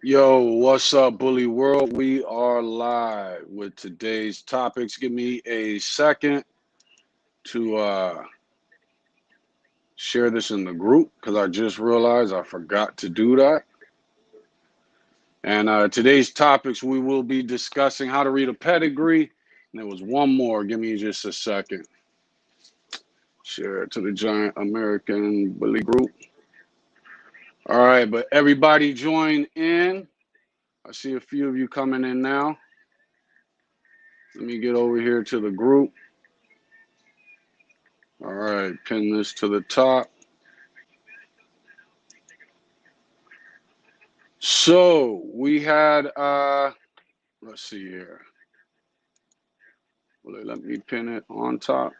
Yo, what's up, Bully World? We are live with today's topics. Give me a second to share this in the group because I just realized I forgot to do that. And today's topics, we will be discussing how to read a pedigree. And there was one more. Give me just a second. Share it to the giant American Bully group. All right, but everybody join in. I see a few of you coming in now. Let me get over here to the group. All right, pin this to the top. So we had, let's see here. Will they let me pin it on top?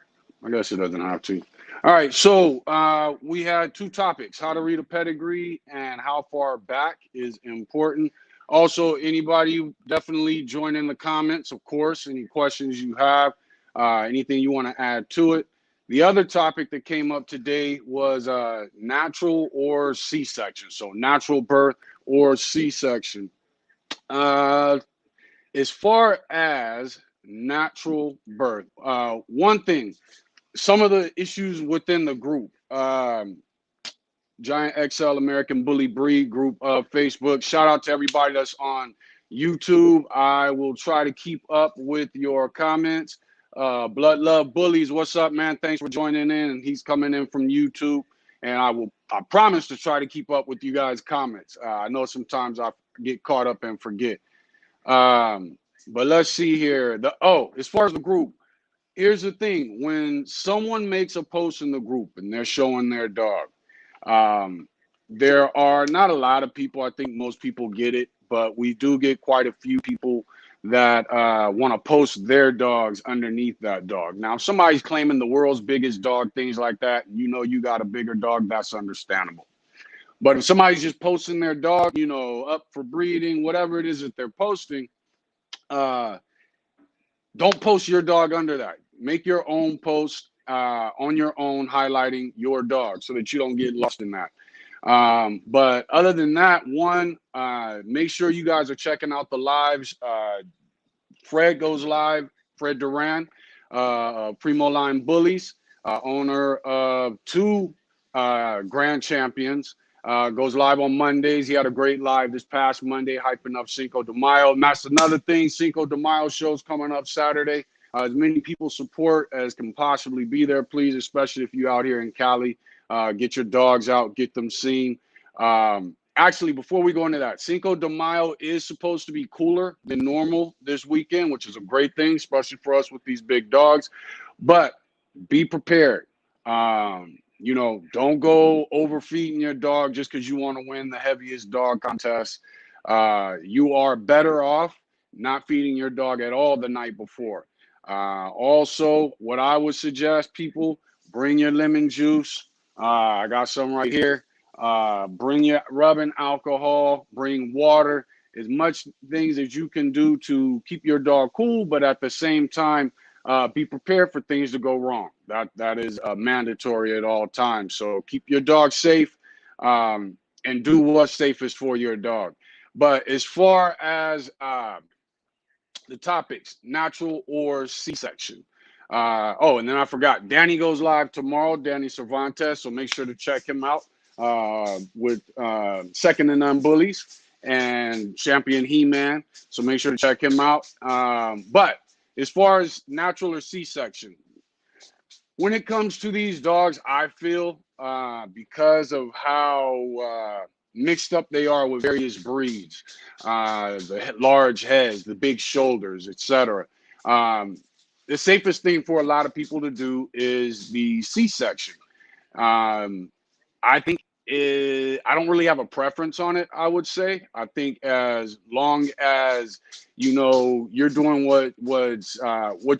I guess it doesn't have to. All right, so we had two topics: how to read a pedigree and how far back is important. Also, anybody definitely join in the comments, of course, any questions you have, anything you want to add to it. The other topic that came up today was natural or C-section. So natural birth or C-section. As far as natural birth, one thing, some of the issues within the group, Giant XL American Bully Breed group of Facebook. Shout out to everybody that's on YouTube. I will try to keep up with your comments. Blood Love Bullies, what's up, man? Thanks for joining in. And he's coming in from YouTube. And I promise to try to keep up with you guys' comments. I know sometimes I get caught up and forget. But let's see here. As far as the group, here's the thing. When someone makes a post in the group and they're showing their dog, um, there are not a lot of people. I think most people get it, but we do get quite a few people that want to post their dogs underneath that dog. Now, if somebody's claiming the world's biggest dog, things like that, and you know you got a bigger dog, that's understandable. But if somebody's just posting their dog, up for breeding, whatever it is that they're posting, uh, don't post your dog under that. Make your own post on your own, highlighting your dog so that you don't get lost in that. But other than that, make sure you guys are checking out the lives. Fred goes live, Fred Duran, Primo Line Bullies, owner of two grand champions. Goes live on Mondays. He had a great live this past Monday, hyping up Cinco de Mayo. And that's another thing. Cinco de Mayo show's coming up Saturday. As many people support as can possibly be there, please, especially if you're out here in Cali. Get your dogs out, get them seen. Actually, before we go into that, Cinco de Mayo is supposed to be cooler than normal this weekend, which is a great thing, especially for us with these big dogs. But be prepared. Don't go overfeeding your dog just because you want to win the heaviest dog contest. You are better off not feeding your dog at all the night before. Also, what I would suggest, people, bring your lemon juice. I got some right here. Bring your rubbing alcohol, bring water, as much things as you can do to keep your dog cool, but at the same time, be prepared for things to go wrong. That is mandatory at all times. So keep your dog safe, and do what's safest for your dog. But as far as the topics, natural or C-section. And then I forgot, Danny goes live tomorrow, Danny Cervantes, so make sure to check him out with Second and None Bullies and Champion He-Man, so make sure to check him out. But as far as natural or C-section, when it comes to these dogs, I feel because of how mixed up they are with various breeds, the large heads, the big shoulders, etc. The safest thing for a lot of people to do is the C-section. I think I don't really have a preference on it. I would say I think as long as you're doing what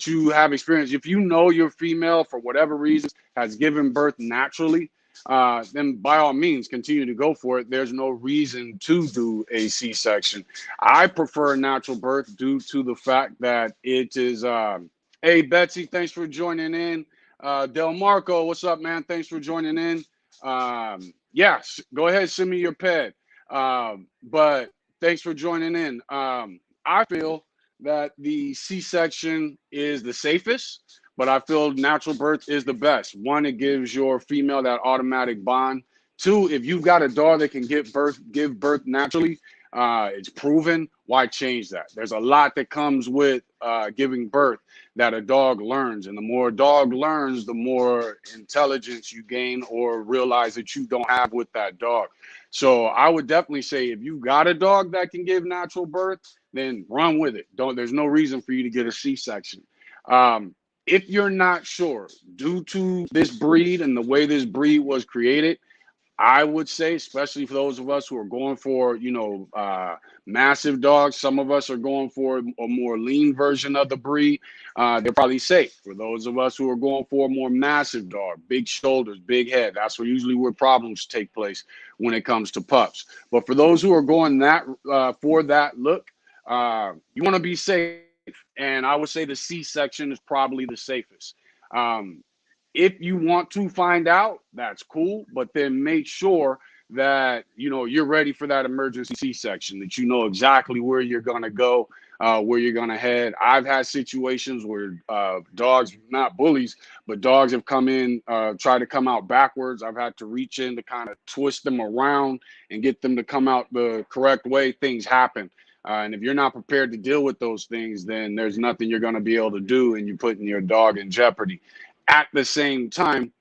you have experienced. If you know your female for whatever reason has given birth naturally, then by all means continue to go for it. There's no reason to do a C-section. I prefer natural birth due to the fact that it is. Hey Betsy, thanks for joining in. Del Marco, what's up, man? Thanks for joining in. Yes, go ahead, send me your pet. But Thanks for joining in. I feel that the C-section is the safest, but I feel natural birth is the best. One, it gives your female that automatic bond. Two, if you've got a dog that can give birth naturally, it's proven. Why change that? There's a lot that comes with giving birth that a dog learns, and the more a dog learns, the more intelligence you gain or realize that you don't have with that dog. So I would definitely say if you got a dog that can give natural birth, then run with it. Don't. There's no reason for you to get a C-section. If you're not sure, due to this breed and the way this breed was created, I would say, especially for those of us who are going for, massive dogs, some of us are going for a more lean version of the breed. They're probably safe. For those of us who are going for a more massive dog, big shoulders, big head, that's where problems take place when it comes to pups. But for those who are going for that look, you want to be safe. And I would say the C-section is probably the safest. Um, if you want to find out, that's cool, but then make sure that you're ready for that emergency C-section, that you know exactly where you're going to go, where you're going to head. I've had situations where dogs, not bullies, but dogs have come in, try to come out backwards. I've had to reach in to kind of twist them around and get them to come out the correct way. Things happen. And if you're not prepared to deal with those things, then there's nothing you're going to be able to do, and you're putting your dog in jeopardy. At the same time,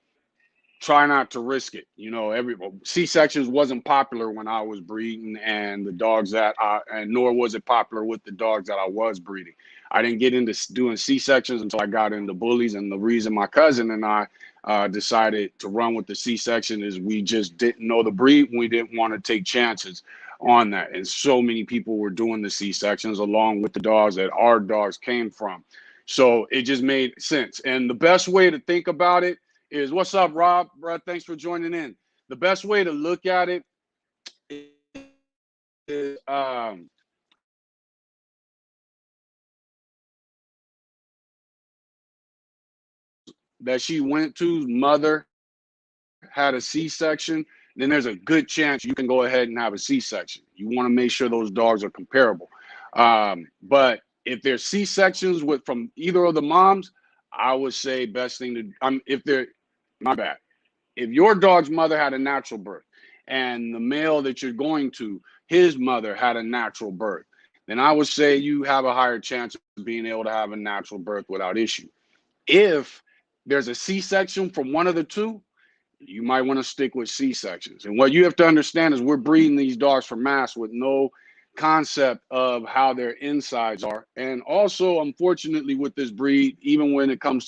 try not to risk it. Every C-sections wasn't popular when I was breeding, and nor was it popular with the dogs that I was breeding. I didn't get into doing C-sections until I got into bullies, and the reason my cousin and I decided to run with the C-section is we just didn't know the breed, and we didn't want to take chances on that. And so many people were doing the C-sections along with the dogs that our dogs came from. So it just made sense. And the best way to think about it is, what's up, Rob? Bro, thanks for joining in. The best way to look at it is that she went to, mother had a C-section, then there's a good chance you can go ahead and have a C-section. You want to make sure those dogs are comparable. But if there's C-sections from either of the moms, I would say best thing my bad. If your dog's mother had a natural birth and the male that you're going to, his mother had a natural birth, then I would say you have a higher chance of being able to have a natural birth without issue. If there's a C-section from one of the two, you might want to stick with C-sections. And what you have to understand is we're breeding these dogs for mass with no concept of how their insides are. And also, unfortunately, with this breed, even when it comes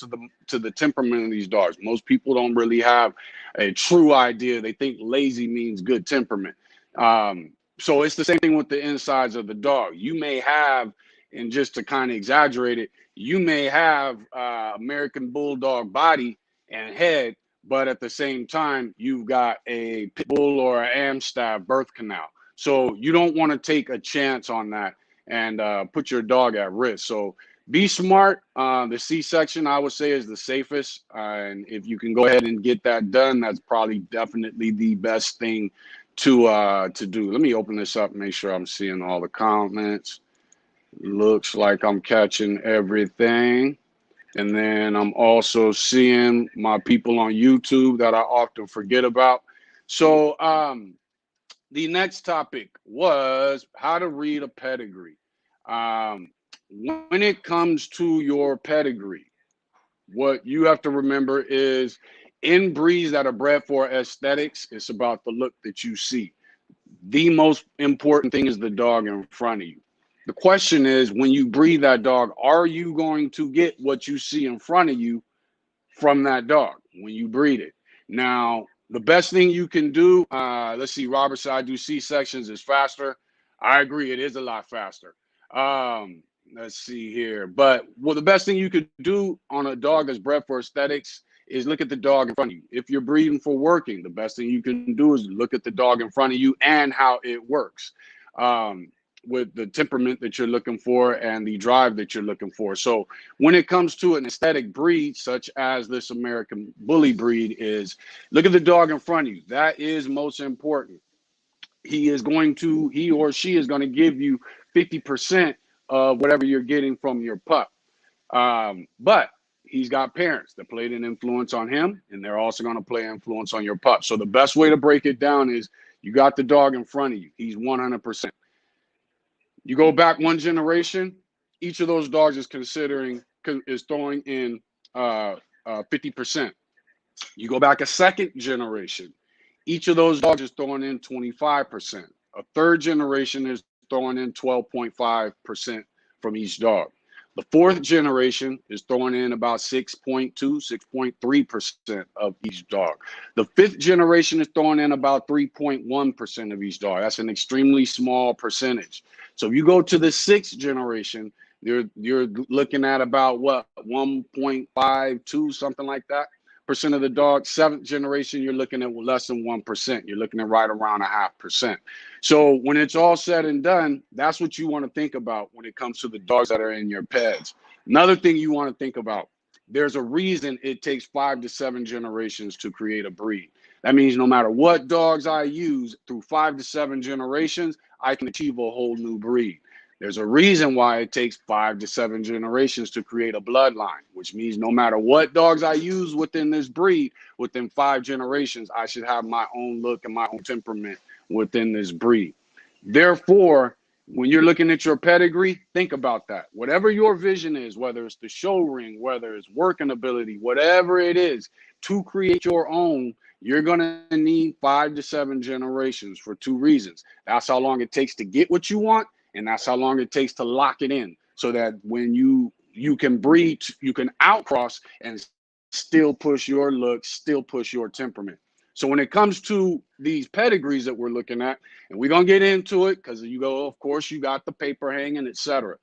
to the temperament of these dogs, most people don't really have a true idea. They think lazy means good temperament. So it's the same thing with the insides of the dog. You may have, and just to kind of exaggerate it, you may have American Bulldog body and head, but at the same time, you've got a pit bull or an Amstaff birth canal. So you don't want to take a chance on that and put your dog at risk. So be smart. The C-section, I would say, is the safest. And if you can go ahead and get that done, that's probably definitely the best thing to do. Let me open this up and make sure I'm seeing all the comments. Looks like I'm catching everything. And then I'm also seeing my people on YouTube that I often forget about. So the next topic was how to read a pedigree. When it comes to your pedigree, what you have to remember is in breeds that are bred for aesthetics, it's about the look that you see. The most important thing is the dog in front of you. The question is, when you breed that dog, are you going to get what you see in front of you from that dog when you breed it? Now, the best thing you can do, let's see, Robert said I do C-sections is faster. I agree, it is a lot faster. Let's see here. But the best thing you could do on a dog that's bred for aesthetics is look at the dog in front of you. If you're breeding for working, the best thing you can do is look at the dog in front of you and how it works. With the temperament that you're looking for and the drive that you're looking for. So when it comes to an aesthetic breed, such as this American Bully breed, is look at the dog in front of you. That is most important. he or she is going to give you 50% of whatever you're getting from your pup. But he's got parents that played an influence on him, and they're also going to play influence on your pup. So the best way to break it down is you got the dog in front of you. He's 100%. You go back one generation, each of those dogs is throwing in 50%. You go back a second generation, each of those dogs is throwing in 25%. A third generation is throwing in 12.5% from each dog. The fourth generation is throwing in about 6.2, 6.3% of each dog. The fifth generation is throwing in about 3.1% of each dog. That's an extremely small percentage. So if you go to the sixth generation, you're looking at about what, 1.52, something like that, percent of the dog. Seventh generation, you're looking at less than 1%. You're looking at right around 0.5%. So when it's all said and done, that's what you want to think about when it comes to the dogs that are in your peds. Another thing you want to think about, there's a reason it takes 5 to 7 generations to create a breed. That means no matter what dogs I use, through 5 to 7 generations, I can achieve a whole new breed. There's a reason why it takes 5 to 7 generations to create a bloodline, which means no matter what dogs I use within this breed, within 5 generations, I should have my own look and my own temperament within this breed. Therefore, when you're looking at your pedigree, think about that. Whatever your vision is, whether it's the show ring, whether it's working ability, whatever it is, to create your own, you're going to need 5 to 7 generations for 2 reasons. That's how long it takes to get what you want, and that's how long it takes to lock it in, so that when you can breed, you can outcross and still push your look, still push your temperament. So when it comes to these pedigrees that we're looking at, and we're going to get into it because you go, of course, you got the paper hanging, etc.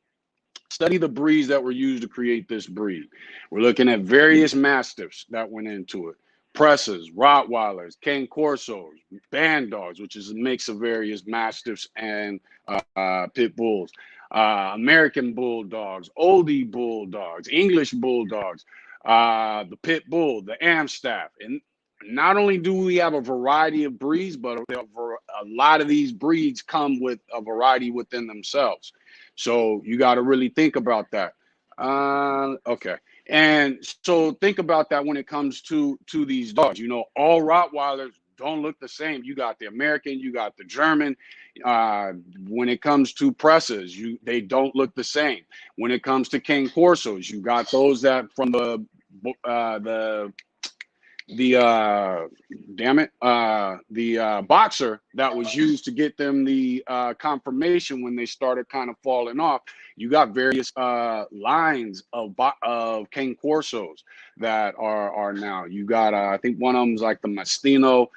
Study the breeds that were used to create this breed. We're looking at various mastiffs that went into it. Presses, Rottweilers, Cane Corsos, Band Dogs, which is a mix of various mastiffs and pit bulls, American Bulldogs, Oldie Bulldogs, English Bulldogs, the Pit Bull, the Amstaff. And not only do we have a variety of breeds, but a lot of these breeds come with a variety within themselves. So you got to really think about that. Okay. And so think about that when it comes to these dogs. You know, all Rottweilers don't look the same. You got the American, you got the German. When it comes to presses, they don't look the same. When it comes to Cane Corsos, you got those that from the boxer that was used to get them the confirmation when they started kind of falling off. You got various lines of Cane Corsos that are now. You got I think one of them's like the Mastino.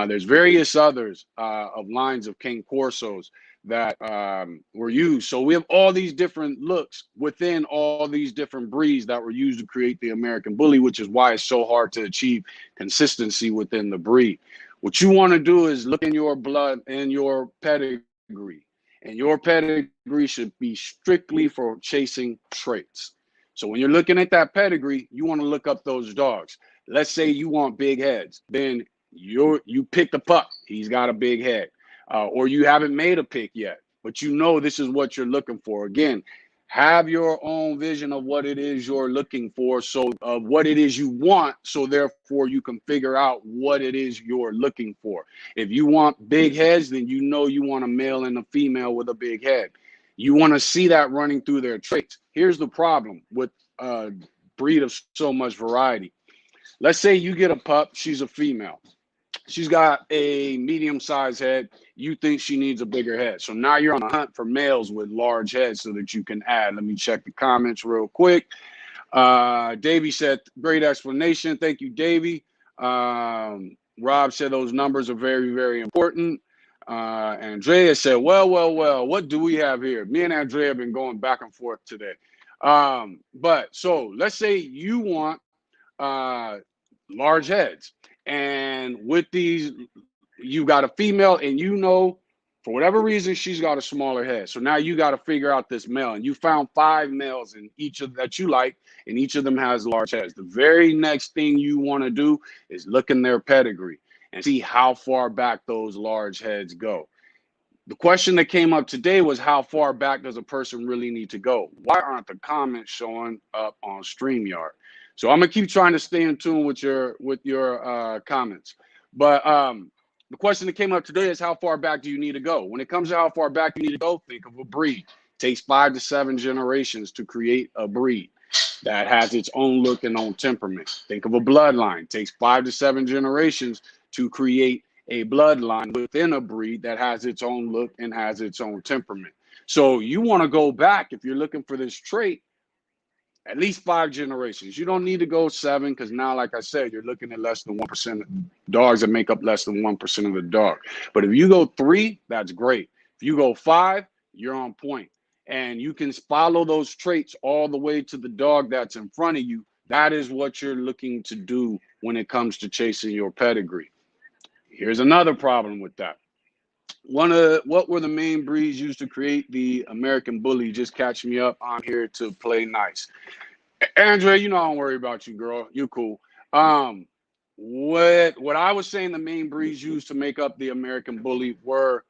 There's various others of lines of Cane Corsos that were used. So we have all these different looks within all these different breeds that were used to create the American Bully, which is why it's so hard to achieve consistency within the breed. What you want to do is look in your blood and your pedigree. And your pedigree should be strictly for chasing traits. So when you're looking at that pedigree, you want to look up those dogs. Let's say you want big heads. Then you pick the pup. He's got a big head. Or you haven't made a pick yet, but you know this is what you're looking for. Again, have your own vision of what it is you're looking for, so of what it is you want, so therefore you can figure out what it is you're looking for. If you want big heads, then you know you want a male and a female with a big head. You want to see that running through their traits. Here's the problem with a breed of so much variety. Let's say you get a pup, she's a female. She's got a medium-sized head. You think she needs a bigger head. So now you're on the hunt for males with large heads so that you can add. Let me check the comments real quick. Davey said, great explanation. Thank you, Davey. Rob said those numbers are very, very important. Andrea said, well, what do we have here? Me and Andrea have been going back and forth today. But so let's say you want large heads. And with these, you got a female, and you know, for whatever reason, she's got a smaller head. So now you got to figure out this male, and you found 5 males in each of that you like, and each of them has large heads. The very next thing you want to do is look in their pedigree and see how far back those large heads go. The question that came up today was how far back does a person really need to go? Why aren't the comments showing up on StreamYard? So I'm gonna keep trying to stay in tune with your comments. But the question that came up today is how far back do you need to go? When it comes to how far back you need to go, think of a breed. It takes 5 to 7 generations to create a breed that has its own look and own temperament. Think of a bloodline. It takes 5 to 7 generations to create a bloodline within a breed that has its own look and has its own temperament. So you want to go back if you're looking for this trait, at least 5 generations. You don't need to go 7 because now, like I said, you're looking at less than 1% of dogs that make up less than 1% of the dog. But if you go 3, that's great. If you go 5, you're on point. And you can follow those traits all the way to the dog that's in front of you. That is what you're looking to do when it comes to chasing your pedigree. Here's another problem with that. What were the main breeds used to create the American Bully? Just catch me up. I'm here to play nice. Andrea, you know I don't worry about you, girl. You cool. Um, what I was saying the main breeds used to make up the American Bully were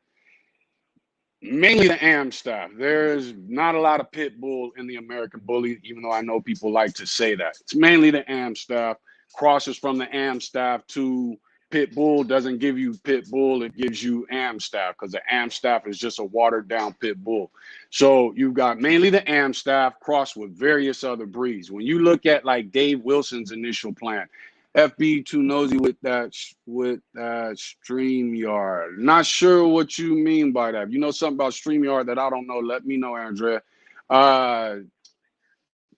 mainly the Amstaff. There's not a lot of pit bull in the American Bully, even though I know people like to say that. It's mainly the Amstaff. Crosses from the Amstaff to pit bull doesn't give you pit bull, it gives you Amstaff because the Amstaff is just a watered down pit bull. So you've got mainly the Amstaff crossed with various other breeds. When you look at like Dave Wilson's initial plan, FB too nosy with that StreamYard. Not sure what you mean by that. If you know something about StreamYard that I don't know, let me know, Andrea. Uh,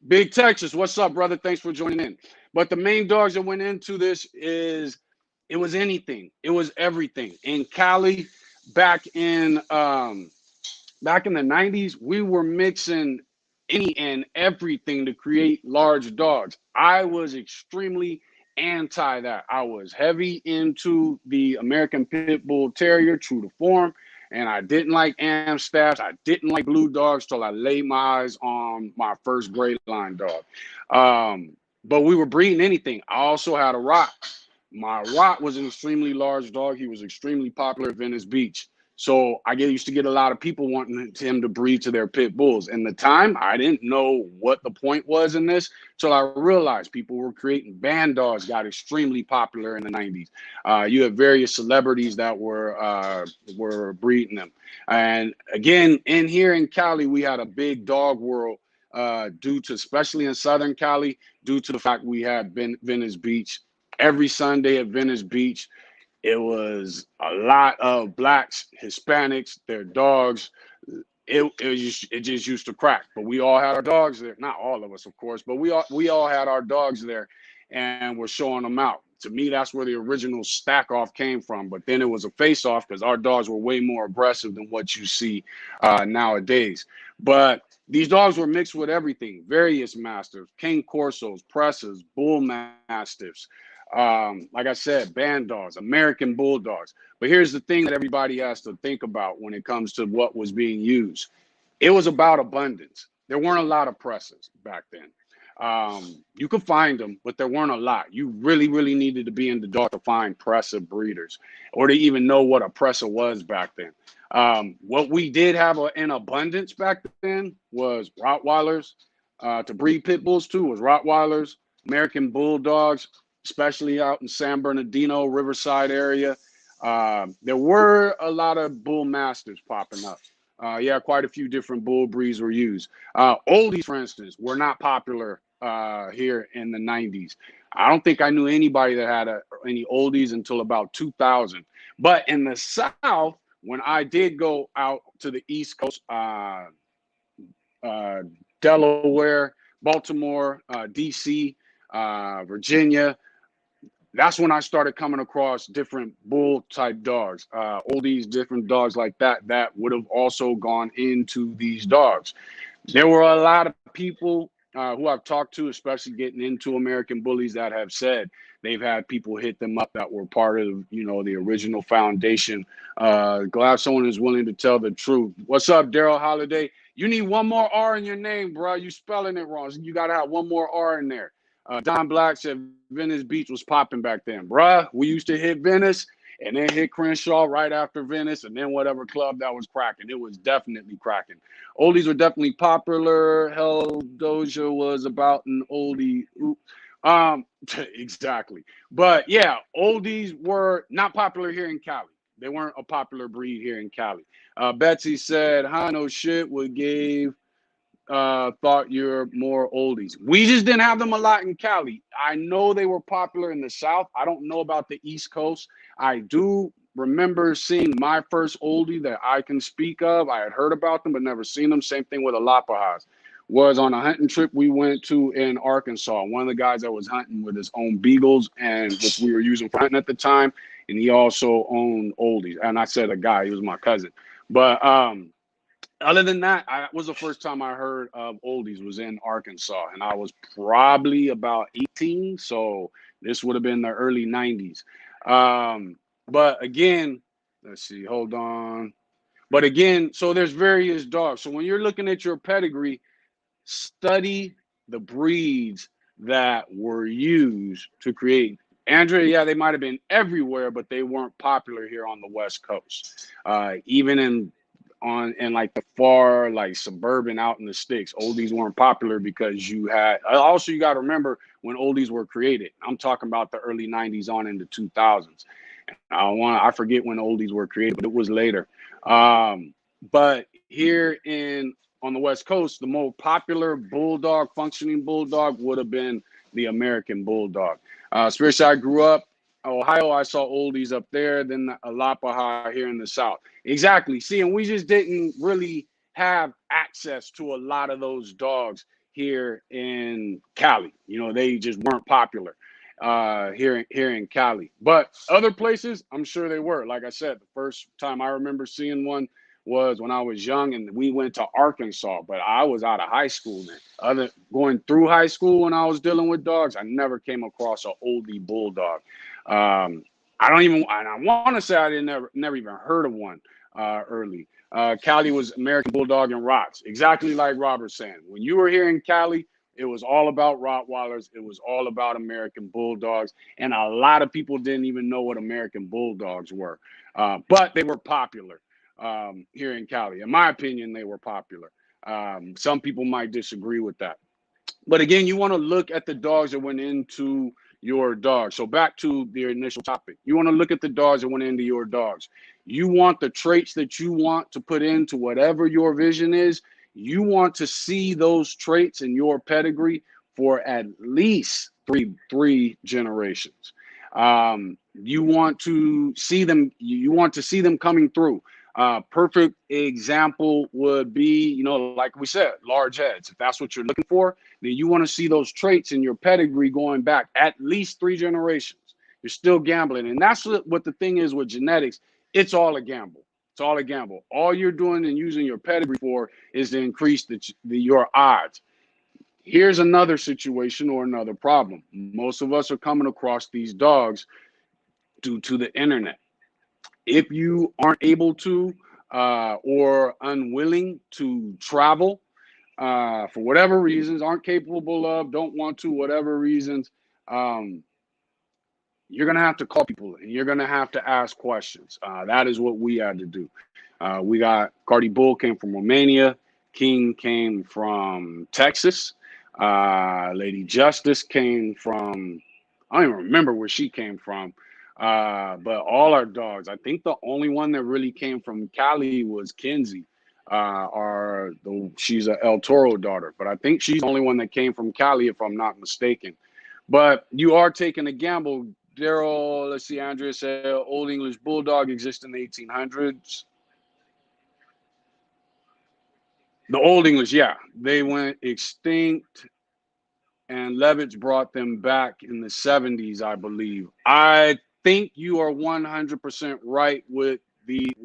Big Texas, what's up, brother? Thanks for joining in. But the main dogs that went into this is it was anything. It was everything. In Cali, back in back in the 90s, we were mixing any and everything to create large dogs. I was extremely anti that. I was heavy into the American Pit Bull Terrier, true to form, and I didn't like Amstaffs. I didn't like blue dogs till I laid my eyes on my first gray line dog. But we were breeding anything. I also had a Rock. My Rock was an extremely large dog. He was extremely popular at Venice Beach. So used to get a lot of people wanting him to breed to their pit bulls. And the time, I didn't know what the point was in this till I realized people were creating band dogs, got extremely popular in the 90s. You have various celebrities that were breeding them. And again, in here in Cali, we had a big dog world due to, especially in Southern Cali, due to the fact we had Venice Beach. Every Sunday at Venice Beach, it was a lot of blacks, Hispanics, their dogs. It just used to crack. But we all had our dogs there. Not all of us, of course, but we all had our dogs there, and we're showing them out. To me, that's where the original stack off came from. But then it was a face off because our dogs were way more aggressive than what you see nowadays. But these dogs were mixed with everything: various masters, King Corsos, Presses, Bull Mastiffs. Like I said, band dogs, American bulldogs. But here's the thing that everybody has to think about when it comes to what was being used. It was about abundance. There weren't a lot of presses back then. You could find them, but there weren't a lot. You really, really needed to be in the dog to find presser breeders or to even know what a presser was back then. What we did have in abundance back then was Rottweilers. To breed pit bulls too was Rottweilers, American bulldogs, especially out in San Bernardino, Riverside area. There were a lot of bull masters popping up. Yeah, quite a few different bull breeds were used. Oldies, for instance, were not popular here in the 90s. I don't think I knew anybody that had any oldies until about 2000. But in the South, when I did go out to the East Coast, Delaware, Baltimore, DC, Virginia, that's when I started coming across different bull type dogs, oldies, different dogs like that would have also gone into these dogs. There were a lot of people who I've talked to, especially getting into American bullies, that have said they've had people hit them up that were part of, the original foundation. Glad someone is willing to tell the truth. What's up, Daryl Holiday? You need one more R in your name, bro. You spelling it wrong. So you got to have one more R in there. Don Black said Venice Beach was popping back then. Bruh, we used to hit Venice, and then hit Crenshaw right after Venice, and then whatever club that was cracking. It was definitely cracking. Oldies were definitely popular. Hell, Doja was about an oldie. Exactly. But yeah, oldies were not popular here in Cali. They weren't a popular breed here in Cali. Betsy said, "Huh, no shit. What gave thought you're more oldies. We just didn't have them a lot in Cali. I know they were popular in the South. I don't know about the East Coast. I do remember seeing my first oldie that I can speak of. I had heard about them, but never seen them. Same thing with Alapajas. Was on a hunting trip we went to in Arkansas. One of the guys that was hunting with his own beagles, and which we were using for hunting at the time, and he also owned oldies. And I said a guy, he was my cousin. But other than that, I was the first time I heard of oldies was in Arkansas, and I was probably about 18, so this would have been the early 90s. But again, let's see, hold on. But again, so there's various dogs. So when you're looking at your pedigree, study the breeds that were used to create. Andrea, yeah, they might have been everywhere, but they weren't popular here on the West Coast. Even in like the far like suburban out in the sticks, oldies weren't popular because you had also you got to remember when oldies were created. I'm talking about the early 90s on into 2000s. I forget when oldies were created, but it was later. But here in on the West Coast, the more popular bulldog, functioning bulldog would have been the American bulldog. Especially I grew up Ohio, I saw oldies up there, then the Alapaha here in the South. Exactly. See, and we just didn't really have access to a lot of those dogs here in Cali. You know, they just weren't popular here in Cali. But other places, I'm sure they were. Like I said, the first time I remember seeing one was when I was young, and we went to Arkansas, but I was out of high school then. Going through high school when I was dealing with dogs, I never came across an oldie bulldog. I don't even, and I want to say I didn't never even heard of one early. Cali was American Bulldog and Rots, exactly like Robert's saying. When you were here in Cali, it was all about Rottweilers. It was all about American Bulldogs, and a lot of people didn't even know what American Bulldogs were, but they were popular here in Cali. In my opinion, they were popular. Some people might disagree with that. But again, you want to look at the dogs that went into your dog. So back to the initial topic. You want to look at the dogs that went into your dogs. You want the traits that you want to put into whatever your vision is. You want to see those traits in your pedigree for at least three generations. You want to see them. You want to see them coming through. Perfect example would be, you know, like we said, large heads. If that's what you're looking for, then you want to see those traits in your pedigree going back at least 3 generations. You're still gambling. And that's what the thing is with genetics. It's all a gamble. It's all a gamble. All you're doing and using your pedigree for is to increase your odds. Here's another situation or another problem. Most of us are coming across these dogs due to the internet. If you aren't able to or unwilling to travel for whatever reasons, aren't capable of, don't want to, whatever reasons, you're going to have to call people and you're going to have to ask questions. That is what we had to do. We got Cardi Bull came from Romania. King came from Texas. Lady Justice came from, I don't even remember where she came from. But all our dogs, I think the only one that really came from Cali was Kenzie. She's a El Toro daughter, but I think she's the only one that came from Cali, if I'm not mistaken. But you are taking a gamble. Daryl, let's see, Andrea said Old English Bulldog exists in the 1800s. The Old English, yeah, they went extinct, and Levitz brought them back in the 70s, I believe. I think you are 100% right with because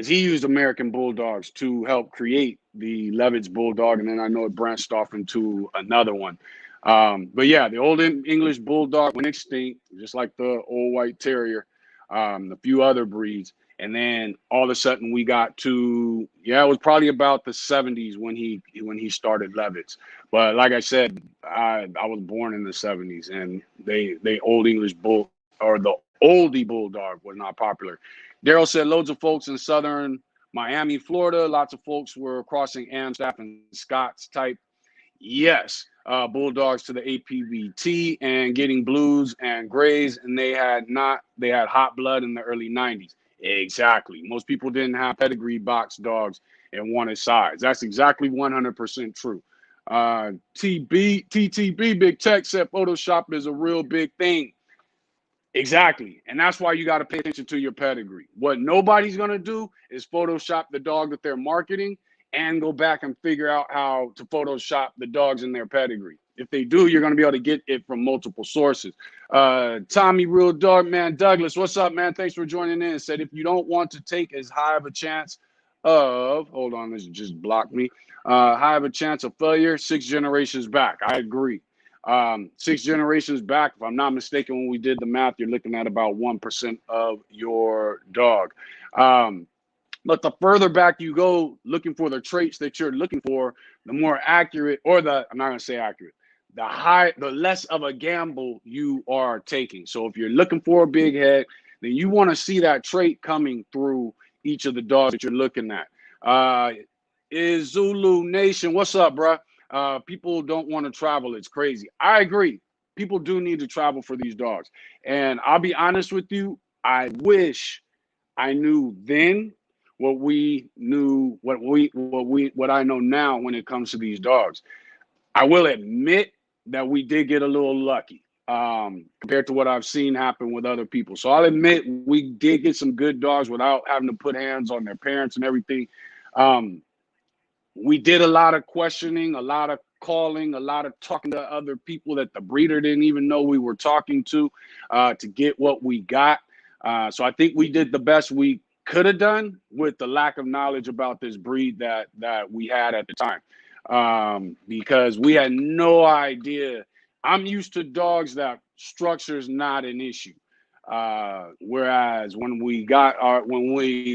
he used American Bulldogs to help create the Levitz Bulldog, and then I know it branched off into another one. But yeah, the Old English Bulldog went extinct, just like the Old White Terrier, a few other breeds. And then all of a sudden we got to, it was probably about the 70s when he started Levitz. But like I said, I was born in the 70s, and they Old English or the oldie bulldog was not popular. Daryl said loads of folks in southern Miami, Florida. Lots of folks were crossing Amstaff and Scots type. Yes, bulldogs to the APBT and getting blues and grays, and they had hot blood in the early 90s. Exactly. Most people didn't have pedigree box dogs and wanted size. That's exactly 100% true. TTB Big Tech said Photoshop is a real big thing. Exactly. And that's why you got to pay attention to your pedigree. What nobody's going to do is Photoshop the dog that they're marketing and go back and figure out how to Photoshop the dogs in their pedigree. If they do, you're going to be able to get it from multiple sources. Tommy Real Dog Man Douglas, what's up, man? Thanks for joining in. Said if you don't want to take as high of a chance of, hold on, this just blocked me. High of a chance of failure, 6 generations back. I agree. 6 generations back, if I'm not mistaken, when we did the math, you're looking at about 1% of your dog. But the further back you go looking for the traits that you're looking for, the more accurate, or I'm not going to say accurate, the less of a gamble you are taking. So if you're looking for a big head, then you want to see that trait coming through each of the dogs that you're looking at. Is Zulu Nation, what's up, bro? People don't want to travel. It's crazy. I agree. People do need to travel for these dogs. And I'll be honest with you, I wish I knew then what we knew, what I know now when it comes to these dogs. I will admit that we did get a little lucky compared to what I've seen happen with other people. So I'll admit we did get some good dogs without having to put hands on their parents and everything. We did a lot of questioning, a lot of calling, a lot of talking to other people that the breeder didn't even know we were talking to get what we got. So I think we did the best we could have done with the lack of knowledge about this breed that we had at the time, because we had no idea. I'm used to dogs that structure is not an issue. Whereas when we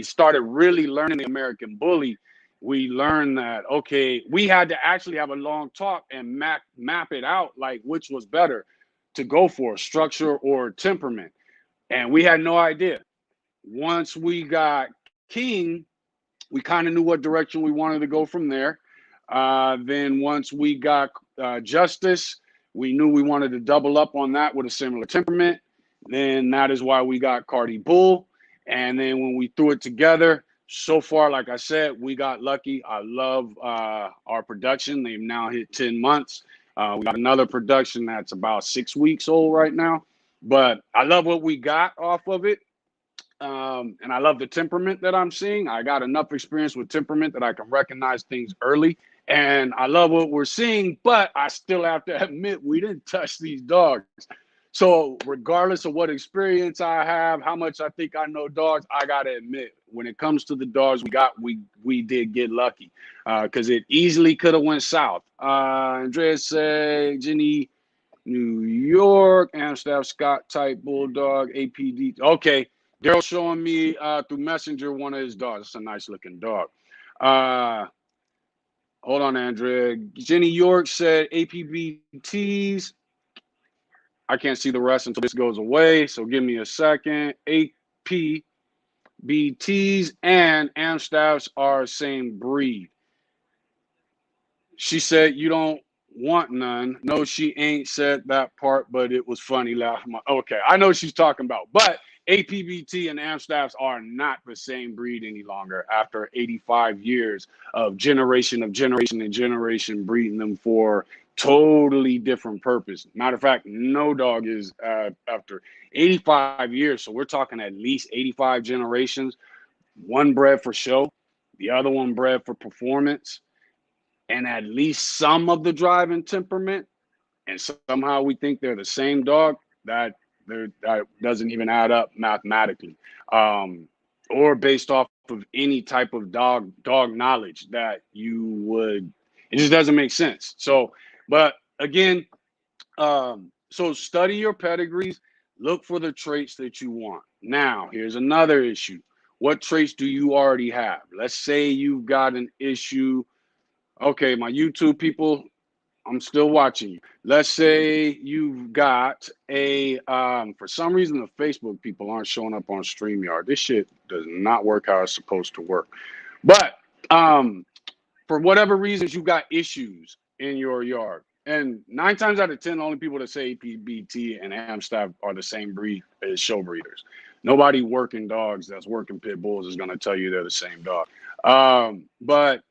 started really learning the American Bully, we learned that, okay, we had to actually have a long talk and map it out, like which was better to go for, structure or temperament. And we had no idea. Once we got King, we kind of knew what direction we wanted to go from there. Then once we got Justice, we knew we wanted to double up on that with a similar temperament. Then that is why we got Cardi Bull. And then when we threw it together, so far, like I said, we got lucky. I love our production. They've now hit 10 months. We got another production that's about 6 weeks old right now. But I love what we got off of it. And I love the temperament that I'm seeing. I got enough experience with temperament that I can recognize things early. And I love what we're seeing, but I still have to admit we didn't touch these dogs. So regardless of what experience I have, how much I think I know dogs, I gotta admit, when it comes to the dogs we did get lucky, because it easily could have went south. Andrea said Jenny, New York, Amstaff Scott type bulldog, APD. Okay, Daryl showing me through Messenger one of his dogs. It's a nice looking dog. Hold on, Andrea. Jenny York said APBTs. I can't see the rest until this goes away, so give me a second. APBTs and Amstaffs are same breed. She said you don't want none. No, she ain't said that part, but it was funny. Okay, I know what she's talking about. But APBT and Amstaffs are not the same breed any longer after 85 years of generation breeding them for totally different purpose. Matter of fact, no dog is after 85 years. So we're talking at least 85 generations. One bred for show, the other one bred for performance, and at least some of the drive and temperament. And somehow we think they're the same dog. That doesn't even add up mathematically, or based off of any type of dog knowledge that you would. It just doesn't make sense. So, but again, so study your pedigrees. Look for the traits that you want. Now, here's another issue. What traits do you already have? Let's say you've got an issue. Okay, my YouTube people, I'm still watching you. Let's say you've got a for some reason the Facebook people aren't showing up on StreamYard. This shit does not work how it's supposed to work. But for whatever reasons you got issues in your yard. And 9 times out of 10, the only people that say APBT and Amstaff are the same breed as show breeders. Nobody working dogs that's working pit bulls is going to tell you they're the same dog. But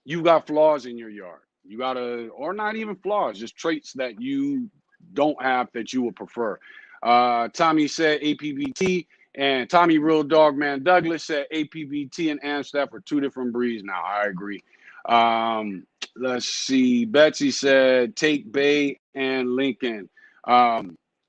you got flaws in your yard. You got or not even flaws, just traits that you don't have that you would prefer. Tommy said APBT, and Tommy Real Dog Man Douglas said APBT and Amstaff are 2 different breeds now. I agree. Let's see. Betsy said take Bay and Lincoln.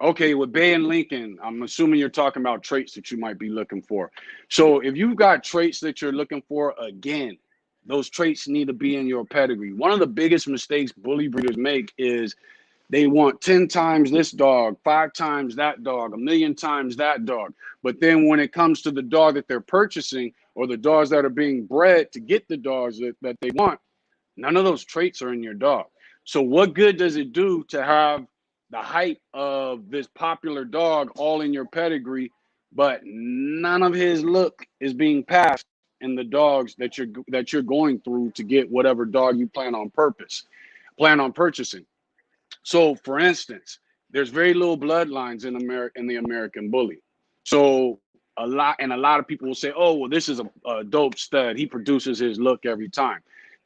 Okay, with Bay and Lincoln, I'm assuming you're talking about traits that you might be looking for. So if you've got traits that you're looking for, again, those traits need to be in your pedigree. One of the biggest mistakes bully breeders make is they want 10 times this dog, 5 times that dog, 1,000,000 times that dog. But then when it comes to the dog that they're purchasing or the dogs that are being bred to get the dogs that they want, none of those traits are in your dog. So what good does it do to have the hype of this popular dog all in your pedigree, but none of his look is being passed in the dogs that you're going through to get whatever dog you plan on purchasing. So, for instance, there's very little bloodlines in the American Bully. So a lot of people will say, "Oh, well, this is a dope stud. He produces his look every time."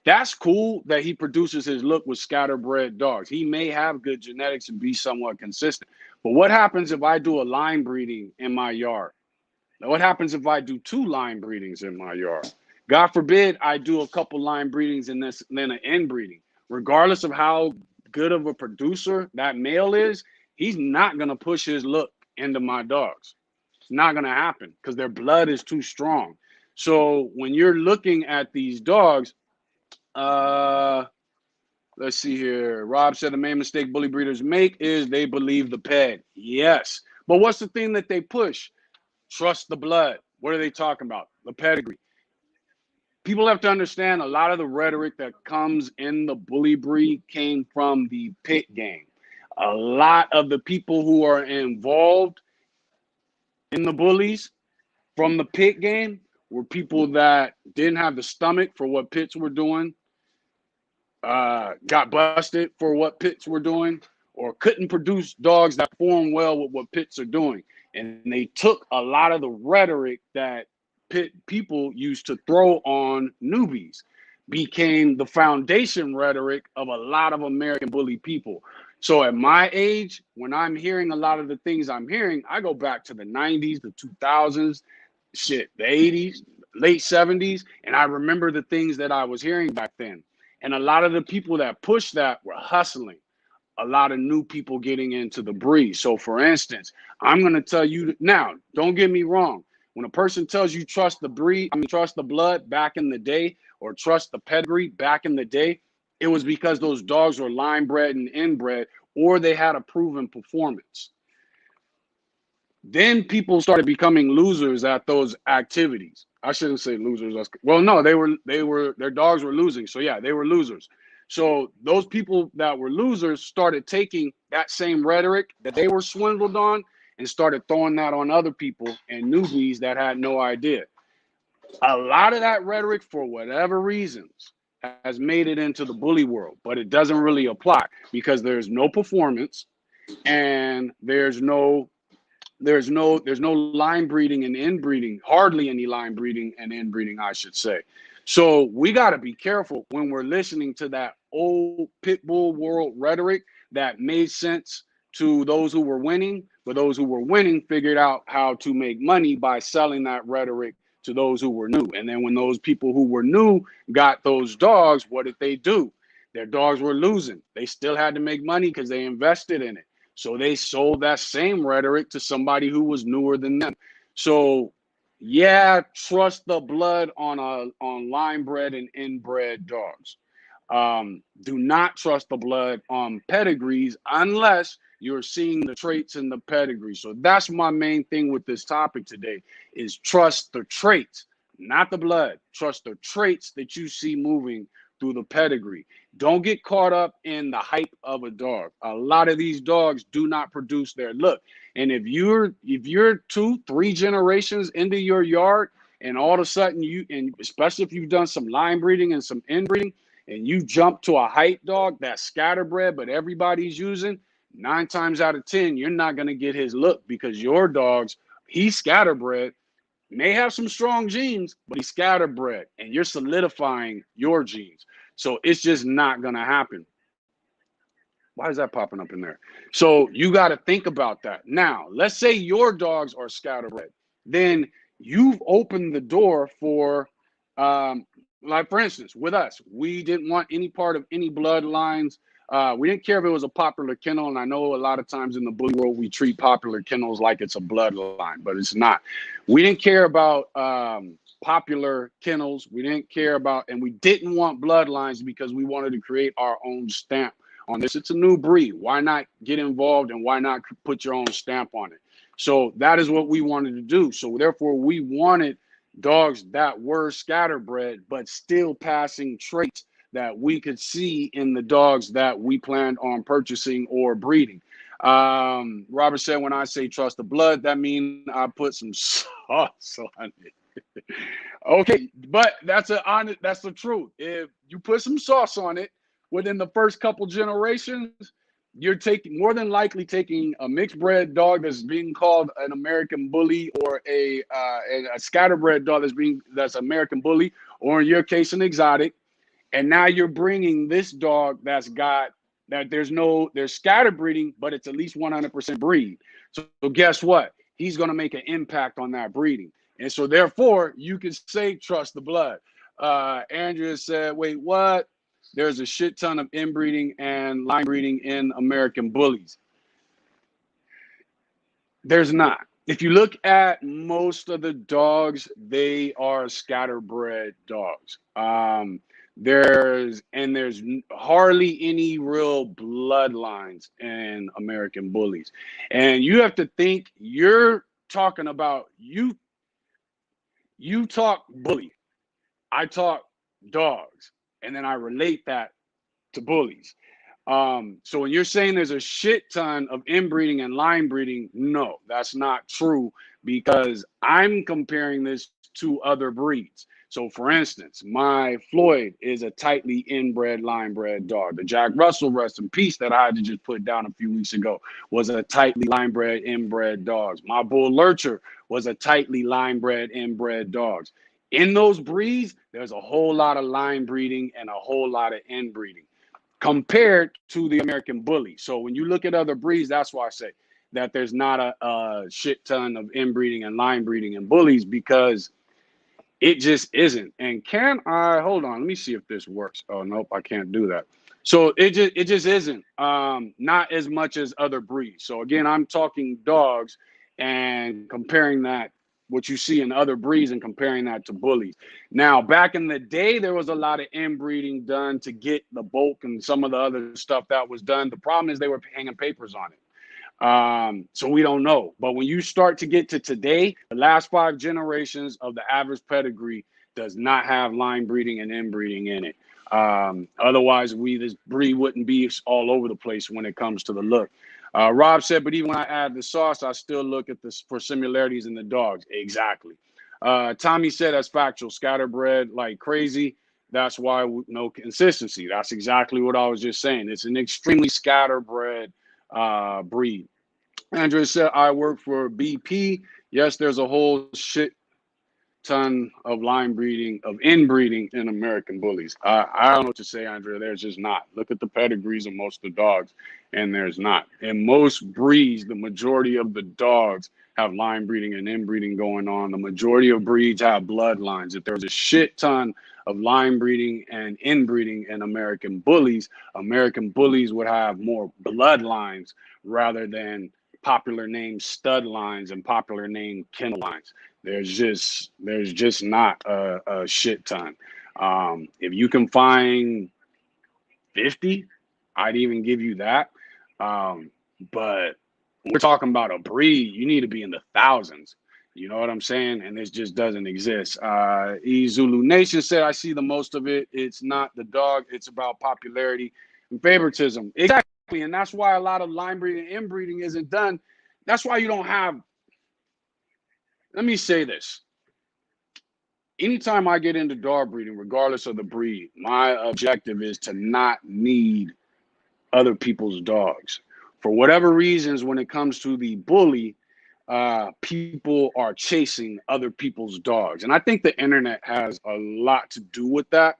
That's cool that he produces his look with scatterbred dogs. He may have good genetics and be somewhat consistent. But what happens if I do a line breeding in my yard? Now, what happens if I do 2 line breedings in my yard? God forbid I do a couple line breedings and then an inbreeding. Regardless of how good of a producer that male is, he's not going to push his look into my dogs. It's not going to happen because their blood is too strong. So when you're looking at these dogs, let's see here. Rob said the main mistake bully breeders make is they believe the ped. Yes. But what's the thing that they push? Trust the blood. What are they talking about? The pedigree. People have to understand a lot of the rhetoric that comes in the bully breed came from the pit game. A lot of the people who are involved in the bullies from the pit game were people that didn't have the stomach for what pits were doing, got busted for what pits were doing, or couldn't produce dogs that perform well with what pits are doing. And they took a lot of the rhetoric that pit people used to throw on newbies, became the foundation rhetoric of a lot of American bully people. So at my age, when I'm hearing a lot of the things I'm hearing, I go back to the 90s, the 2000s, the 80s, late 70s, and I remember the things that I was hearing back then. And a lot of the people that pushed that were hustling. A lot of new people getting into the breed. So for instance, I'm going to tell you now, don't get me wrong. When a person tells you trust the breed, trust the blood back in the day, or trust the pedigree back in the day, it was because those dogs were line bred and inbred, or they had a proven performance. Then people started becoming losers at those activities. I shouldn't say losers. Well, no, their dogs were losing. So yeah, they were losers. So those people that were losers started taking that same rhetoric that they were swindled on and started throwing that on other people and newbies that had no idea. A lot of that rhetoric, for whatever reasons, has made it into the bully world, but it doesn't really apply because there's no performance and there's no line breeding and inbreeding, hardly any line breeding and inbreeding, I should say. So we got to be careful when we're listening to that old pit bull world rhetoric that made sense to those who were winning, but those who were winning figured out how to make money by selling that rhetoric to those who were new. And then when those people who were new got those dogs, what did they do? Their dogs were losing. They still had to make money because they invested in it. So they sold that same rhetoric to somebody who was newer than them. So yeah, trust the blood on line bred and inbred dogs. Do not trust the blood on pedigrees unless you're seeing the traits in the pedigree. So that's my main thing with this topic today is trust the traits, not the blood. Trust the traits that you see moving through the pedigree. Don't get caught up in the hype of a dog. A lot of these dogs do not produce their look. And if you're 2, 3 generations into your yard, and all of a sudden and especially if you've done some line breeding and some inbreeding, and you jump to a hype dog that's scatterbred, but everybody's using, 9 times out of 10, you're not going to get his look, because your dogs, he's scatterbred, may have some strong genes, but he's scatterbred, and you're solidifying your genes. So it's just not going to happen. Why is that popping up in there? So you got to think about that. Now, let's say your dogs are scatterbred. Then you've opened the door for, like for instance, with us, we didn't want any part of any bloodlines. We didn't care if it was a popular kennel. And I know a lot of times in the bully world, we treat popular kennels like it's a bloodline, but it's not. We didn't care about popular kennels. We didn't care about, and we didn't want bloodlines, because we wanted to create our own stamp on this. It's a new breed. Why not get involved, and why not put your own stamp on it? So that is what we wanted to do. So therefore, we wanted dogs that were scatterbred, but still passing traits that we could see in the dogs that we planned on purchasing or breeding. Robert said, when I say trust the blood, that means I put some sauce on it. Okay, but that's the truth. If you put some sauce on it within the first couple generations, you're more than likely taking a mixed bred dog that's being called an American bully, or a scatterbred dog that's American bully, or in your case, an exotic. And now you're bringing this dog there's scatter breeding, but it's at least 100% breed. So guess what? He's going to make an impact on that breeding. And so therefore, you can say trust the blood. Andrea said, wait, what? There's a shit ton of inbreeding and line breeding in American bullies. There's not. If you look at most of the dogs, they are scatterbred dogs. There's hardly any real bloodlines in American bullies. And you have to think, you're talking about, you talk bully, I talk dogs, and then I relate that to bullies. So when you're saying there's a shit ton of inbreeding and line breeding, no, that's not true, because I'm comparing this to other breeds. So for instance, my Floyd is a tightly inbred, line bred dog. The Jack Russell, rest in peace, that I had to just put down a few weeks ago, was a tightly line bred, inbred dogs. My Bull Lurcher was a tightly line bred, inbred dogs. In those breeds, there's a whole lot of line breeding and a whole lot of inbreeding compared to the American bully. So when you look at other breeds, that's why I say that there's not a shit ton of inbreeding and line breeding in bullies, because it just isn't. And hold on, let me see if this works. Oh, nope, I can't do that. So it just isn't, not as much as other breeds. So again, I'm talking dogs and comparing that, what you see in other breeds, and comparing that to bullies. Now, back in the day, there was a lot of inbreeding done to get the bulk and some of the other stuff that was done. The problem is they were hanging papers on it. So we don't know. But when you start to get to today, the last 5 generations of the average pedigree does not have line breeding and inbreeding in it. Otherwise, this breed wouldn't be all over the place when it comes to the look. Rob said, but even when I add the sauce, I still look at this for similarities in the dogs. Exactly. Tommy said that's factual. Scatterbred like crazy. That's why no consistency. That's exactly what I was just saying. It's an extremely scatterbred breed. Andrea said, I work for BP. Yes, there's a whole shit ton of inbreeding in American bullies. I don't know what to say, Andrea. There's just not. Look at the pedigrees of most of the dogs, and there's not. In most breeds, the majority of the dogs have line breeding and inbreeding going on. The majority of breeds have bloodlines. If there's a shit ton of line breeding and inbreeding in American bullies would have more bloodlines rather than popular name stud lines and popular name kennel lines. There's just not a shit ton. If you can find 50, I'd even give you that. But when we're talking about a breed, you need to be in the thousands. You know what I'm saying? And this just doesn't exist. Zulu Nation said, I see the most of it. It's not the dog. It's about popularity and favoritism. Exactly. And that's why a lot of line breeding and inbreeding isn't done. That's why you don't have, let me say this. Anytime I get into dog breeding, regardless of the breed, my objective is to not need other people's dogs. For whatever reasons, when it comes to the bully, people are chasing other people's dogs. And I think the internet has a lot to do with that,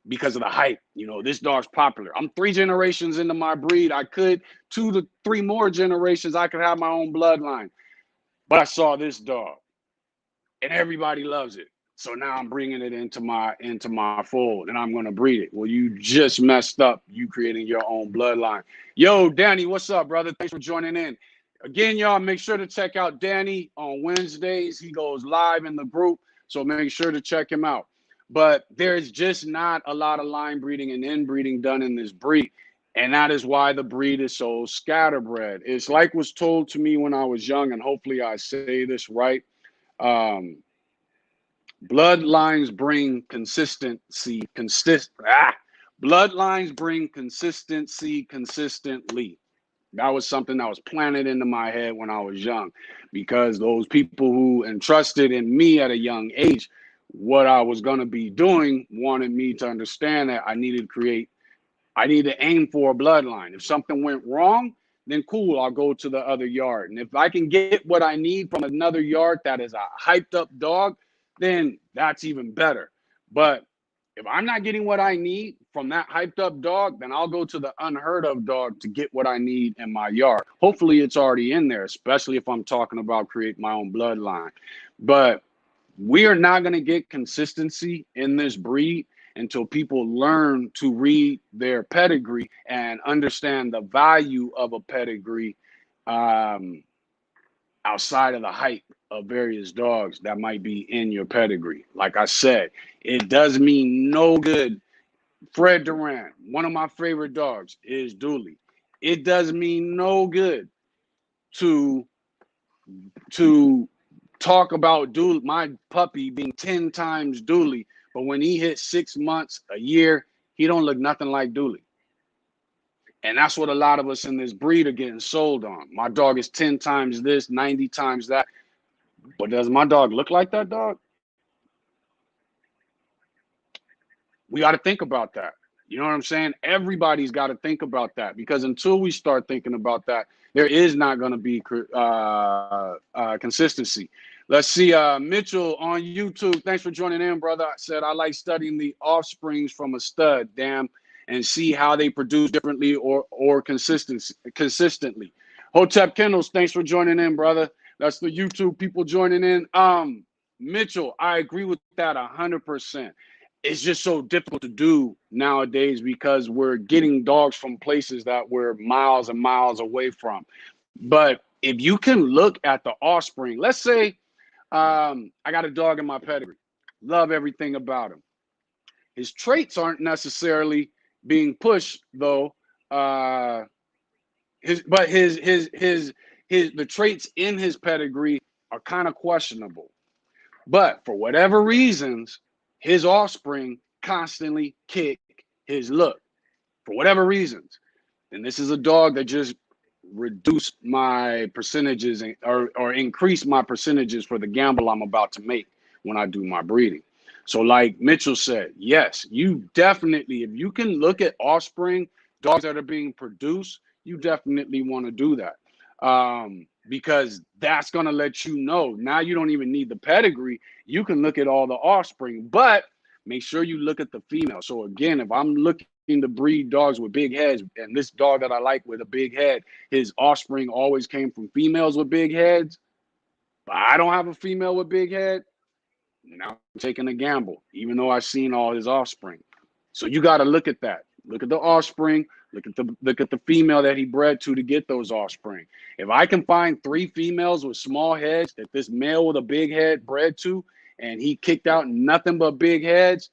because of the hype. You know, this dog's popular. I'm 3 generations into my breed. I could 2 to 3 more generations, I could have my own bloodline. But I saw this dog and everybody loves it. So now I'm bringing it into my fold and I'm going to breed it. Well, you just messed up. You creating your own bloodline. Yo, Danny, what's up, brother? Thanks for joining in. Again, y'all, make sure to check out Danny on Wednesdays. He goes live in the group, so make sure to check him out. But there's just not a lot of line breeding and inbreeding done in this breed. And that is why the breed is so scatterbred. It's like was told to me when I was young, and hopefully I say this right. Bloodlines bring consistency. Bloodlines bring consistency consistently. That was something that was planted into my head when I was young, because those people who entrusted in me at a young age what I was going to be doing wanted me to understand that I need to aim for a bloodline. If something went wrong, then cool, I'll go to the other yard. And if I can get what I need from another yard that is a hyped up dog, then that's even better. But if I'm not getting what I need from that hyped up dog, then I'll go to the unheard of dog to get what I need in my yard. Hopefully it's already in there, especially if I'm talking about create my own bloodline. But we are not going to get consistency in this breed until people learn to read their pedigree and understand the value of a pedigree, outside of the hype of various dogs that might be in your pedigree. Like I said, it does me no good. Fred Durant, one of my favorite dogs, is Dooley. It does me no good to talk about Dooley, my puppy being 10 times Dooley, but when he hits 6 months, a year, he don't look nothing like Dooley. And that's what a lot of us in this breed are getting sold on. My dog is 10 times this, 90 times that. But does my dog look like that dog? We got to think about that. You know what I'm saying? Everybody's got to think about that, because until we start thinking about that, there is not going to be consistency. Let's see. Mitchell on YouTube. Thanks for joining in, brother. I said, I like studying the offsprings from a stud, damn, and see how they produce differently or consistently. Hotep Kendalls, thanks for joining in, brother. That's the YouTube people joining in. Mitchell, I agree with that 100%. It's just so difficult to do nowadays because we're getting dogs from places that we're miles and miles away from. But if you can look at the offspring, let's say I got a dog in my pedigree, love everything about him. His traits aren't necessarily being pushed though. The traits in his pedigree are kind of questionable. But for whatever reasons, his offspring constantly kick his look for whatever reasons. And this is a dog that just reduced my percentages or increased my percentages for the gamble I'm about to make when I do my breeding. So like Mitchell said, yes, you definitely, if you can look at offspring, dogs that are being produced, you definitely want to do that. Because that's going to let you know. Now you don't even need the pedigree. You can look at all the offspring, but make sure you look at the female. So again, if I'm looking to breed dogs with big heads, and this dog that I like with a big head, his offspring always came from females with big heads, but I don't have a female with big head, now I'm taking a gamble, even though I've seen all his offspring. So you got to look at that. Look at the offspring. Look at the female that he bred to get those offspring. If I can find 3 females with small heads that this male with a big head bred to, and he kicked out nothing but big heads,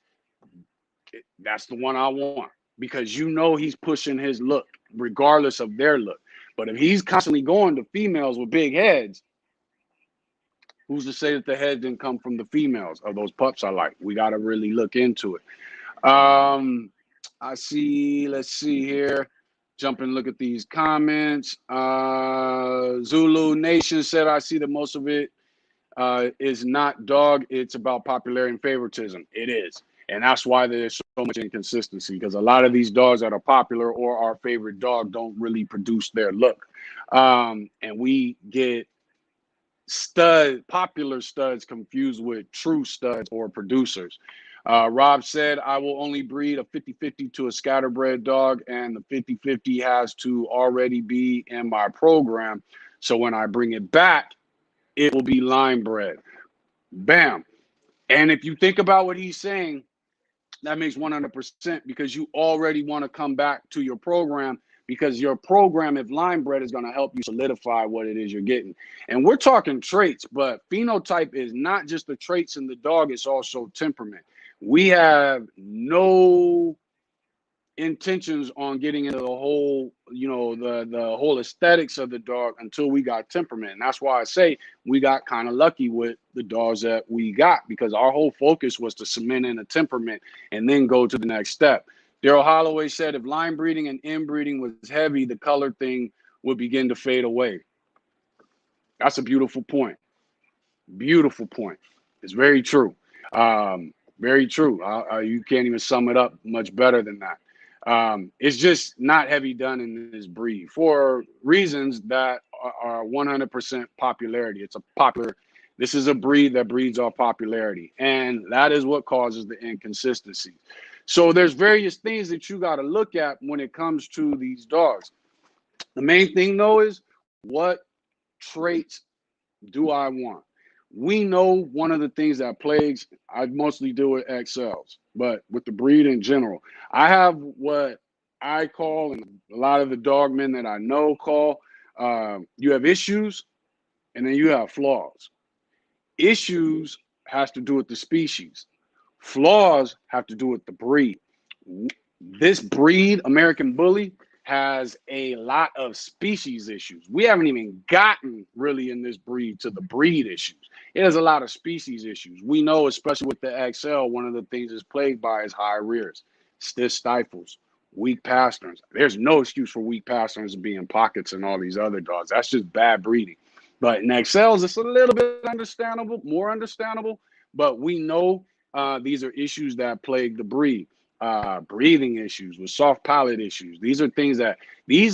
that's the one I want, because you know he's pushing his look regardless of their look. But if he's constantly going to females with big heads, Who's to say that the head didn't come from the females of those pups I like? We got to really look into it. I see, let's see here. Jump and look at these comments. Zulu Nation said, I see that most of it is not dog. It's about popularity and favoritism. It is. And that's why there's so much inconsistency, because a lot of these dogs that are popular or our favorite dog don't really produce their look. And we get popular studs confused with true studs or producers. Rob said, I will only breed a 50-50 to a scatterbred dog, and the 50-50 has to already be in my program. So when I bring it back, it will be line bred. Bam. And if you think about what he's saying, that makes 100%, because you already want to come back to your program, because your program, if line bred, is going to help you solidify what it is you're getting. And we're talking traits, but phenotype is not just the traits in the dog, it's also temperament. We have no intentions on getting into the whole, the whole aesthetics of the dog until we got temperament. And that's why I say we got kind of lucky with the dogs that we got, because our whole focus was to cement in a temperament and then go to the next step. Daryl Holloway said, if line breeding and inbreeding was heavy, the color thing would begin to fade away. That's a beautiful point. Beautiful point. It's very true. Very true. You can't even sum it up much better than that. It's just not heavy done in this breed for reasons that are 100% popularity. This is a breed that breeds off popularity, and that is what causes the inconsistency. So there's various things that you got to look at when it comes to these dogs. The main thing, though, is what traits do I want? We know one of the things that plagues, I mostly deal with XLs, but with the breed in general, I have what I call, and a lot of the dog men that I know call, you have issues and then you have flaws. Issues has to do with the species. Flaws have to do with the breed. This breed, American Bully, has a lot of species issues. We haven't even gotten really in this breed to the breed issues. It has a lot of species issues. We know, especially with the XL, one of the things it's plagued by is high rears, stiff stifles, weak pasterns. There's no excuse for weak pasterns being pockets and all these other dogs. That's just bad breeding. But in XLs, it's a little bit understandable, more understandable. But we know these are issues that plague the breed. Breathing issues with soft palate issues. These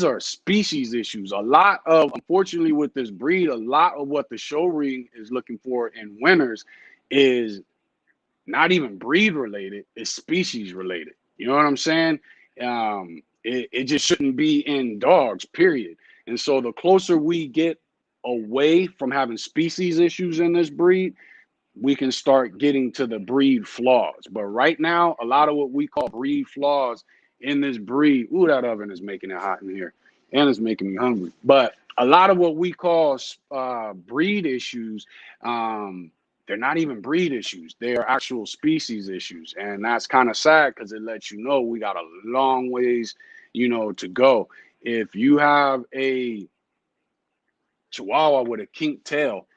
are species issues. Unfortunately, with this breed, a lot of what the show ring is looking for in winners is not even breed related, it's species related. You know what I'm saying? It just shouldn't be in dogs, period. And so the closer we get away from having species issues in this breed, we can start getting to the breed flaws. But right now, a lot of what we call breed flaws in this breed, ooh, that oven is making it hot in here and it's making me hungry. But a lot of what we call breed issues, they're not even breed issues. They are actual species issues. And that's kind of sad, because it lets you know we got a long ways, to go. If you have a Chihuahua with a kinked tail,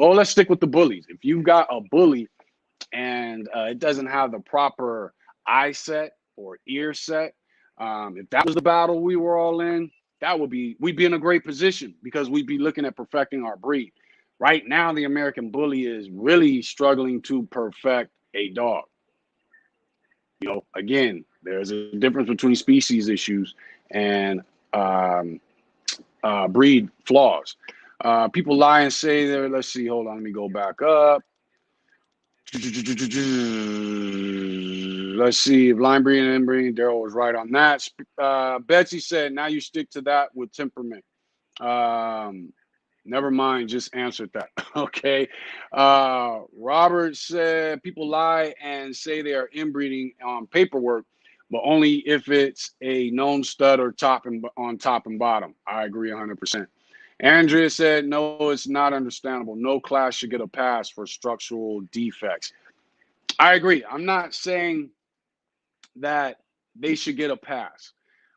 let's stick with the bullies. If you've got a bully and it doesn't have the proper eye set or ear set, if that was the battle we were all in, we'd be in a great position, because we'd be looking at perfecting our breed. Right now, the American Bully is really struggling to perfect a dog. Again, there's a difference between species issues and breed flaws. People lie and say there. Let's see. Hold on. Let me go back up. Let's see. If line breeding and inbreeding, Daryl was right on that. Betsy said, now you stick to that with temperament. Never mind. Just answered that. Okay. Robert said, people lie and say they are inbreeding on paperwork, but only if it's a known stud or on top and bottom. I agree 100%. Andrea said, no, it's not understandable. No class should get a pass for structural defects. I agree. I'm not saying that they should get a pass.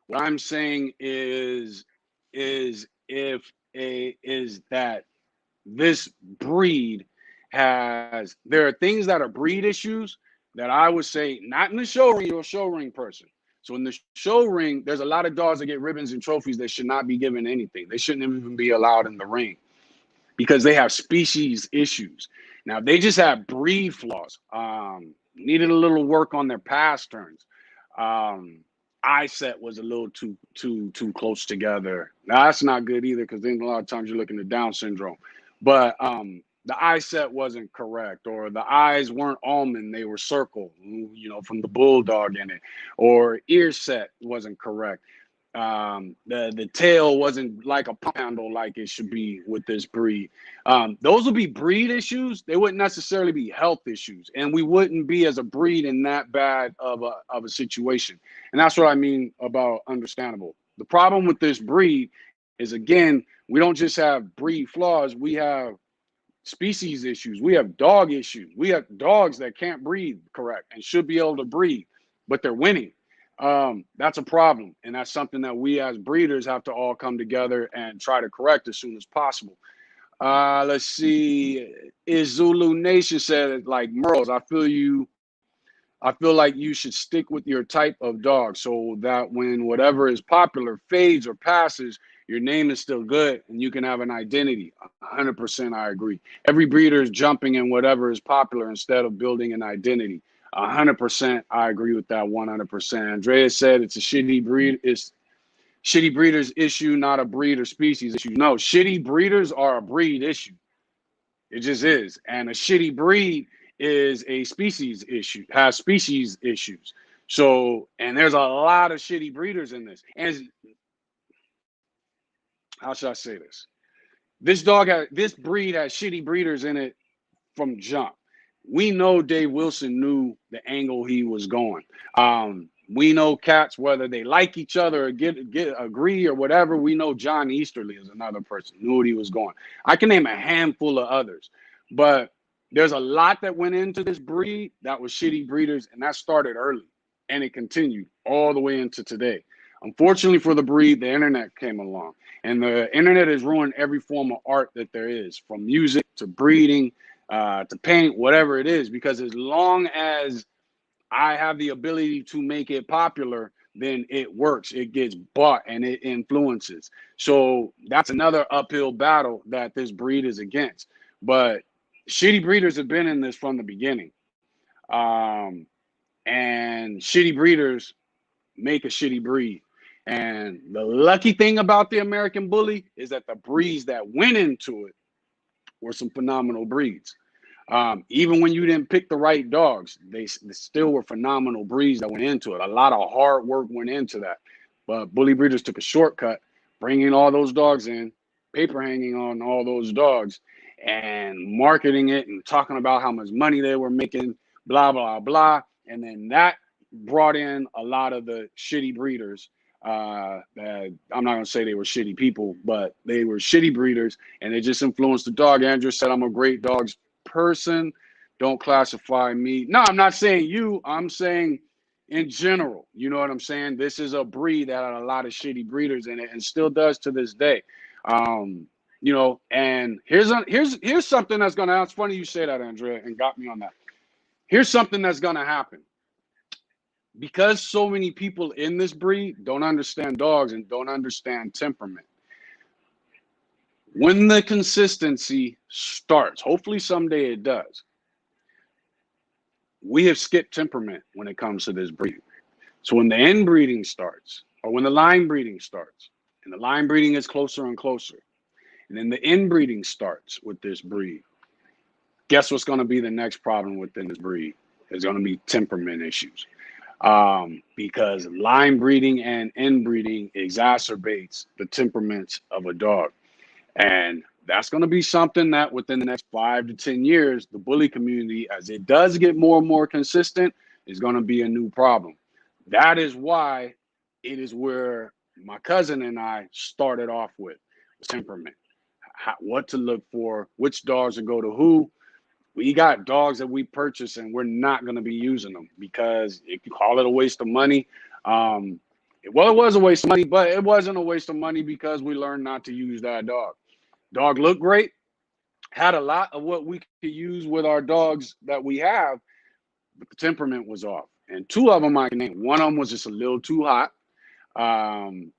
What I'm saying is if is that this breed there are things that are breed issues that I would say not in the show ring. You're a show ring person. So in the show ring, there's a lot of dogs that get ribbons and trophies that should not be given anything. They shouldn't even be allowed in the ring because they have species issues. Now they just have breed flaws. Needed a little work on their pass turns. Eye set was a little too close together. Now that's not good either because then a lot of times you're looking at Down syndrome. But the eye set wasn't correct, or the eyes weren't almond, they were circle, from the bulldog in it, or ear set wasn't correct. The tail wasn't like a pump handle like it should be with this breed. Those would be breed issues. They wouldn't necessarily be health issues, and we wouldn't be as a breed in that bad of a situation. And that's what I mean about understandable. The problem with this breed is, again, we don't just have breed flaws. We have species issues. We have dog issues. We have dogs that can't breathe correct and should be able to breathe, but they're winning. That's a problem, and that's something that we as breeders have to all come together and try to correct as soon as possible. Let's see. Is Zulu Nation said, like Merles, I feel like you should stick with your type of dog so that when whatever is popular fades or passes, your name is still good and you can have an identity. 100% I agree. Every breeder is jumping in whatever is popular instead of building an identity. 100% I agree with that. 100%. Andrea said it's a shitty breed. It's shitty breeders issue, not a breed or species issue. No, shitty breeders are a breed issue. It just is. And a shitty breed is a species issue, has species issues. So, and there's a lot of shitty breeders in this. And how should I say this? This breed has shitty breeders in it from jump. We know Dave Wilson knew the angle he was going. We know cats, whether they like each other or agree or whatever. We know John Easterly is another person, knew what he was going. I can name a handful of others, but there's a lot that went into this breed that was shitty breeders, and that started early, and it continued all the way into today. Unfortunately for the breed, the internet came along, and the internet has ruined every form of art that there is, from music to breeding to paint, whatever it is, because as long as I have the ability to make it popular, then it works. It gets bought and it influences. So that's another uphill battle that this breed is against. But shitty breeders have been in this from the beginning. And shitty breeders make a shitty breed. And the lucky thing about the American Bully is that the breeds that went into it were some phenomenal breeds. Even when you didn't pick the right dogs, they still were phenomenal breeds that went into it. A lot of hard work went into that. But bully breeders took a shortcut, bringing all those dogs in, paper hanging on all those dogs, and marketing it and talking about how much money they were making, blah, blah, blah. And then that brought in a lot of the shitty breeders. I'm not going to say they were shitty people, but they were shitty breeders, and they just influenced the dog. Andrew said, I'm a great dogs person. Don't classify me. No, I'm not saying you. I'm saying in general. You know what I'm saying? This is a breed that had a lot of shitty breeders in it and still does to this day. And here's something that's going to happen. It's funny you say that, Andrea, and got me on that. Here's something that's going to happen. Because so many people in this breed don't understand dogs and don't understand temperament. When the consistency starts, hopefully someday it does, we have skipped temperament when it comes to this breed. So when the inbreeding starts, or when the line breeding starts, and the line breeding is closer and closer, and then the inbreeding starts with this breed, guess what's going to be the next problem within this breed? It's going to be temperament issues. Because line breeding and inbreeding exacerbates the temperaments of a dog. And that's going to be something that within the next 5 to 10 years, the bully community, as it does get more and more consistent, is going to be a new problem. That is why it is where my cousin and I started off with temperament, what to look for, which dogs to go to who. We got dogs that we purchase and we're not going to be using them because if you call it a waste of money, it was a waste of money, but it wasn't a waste of money because we learned not to use that dog. Dog looked great, had a lot of what we could use with our dogs that we have, but the temperament was off. And two of them I can name. One of them was just a little too hot. Um,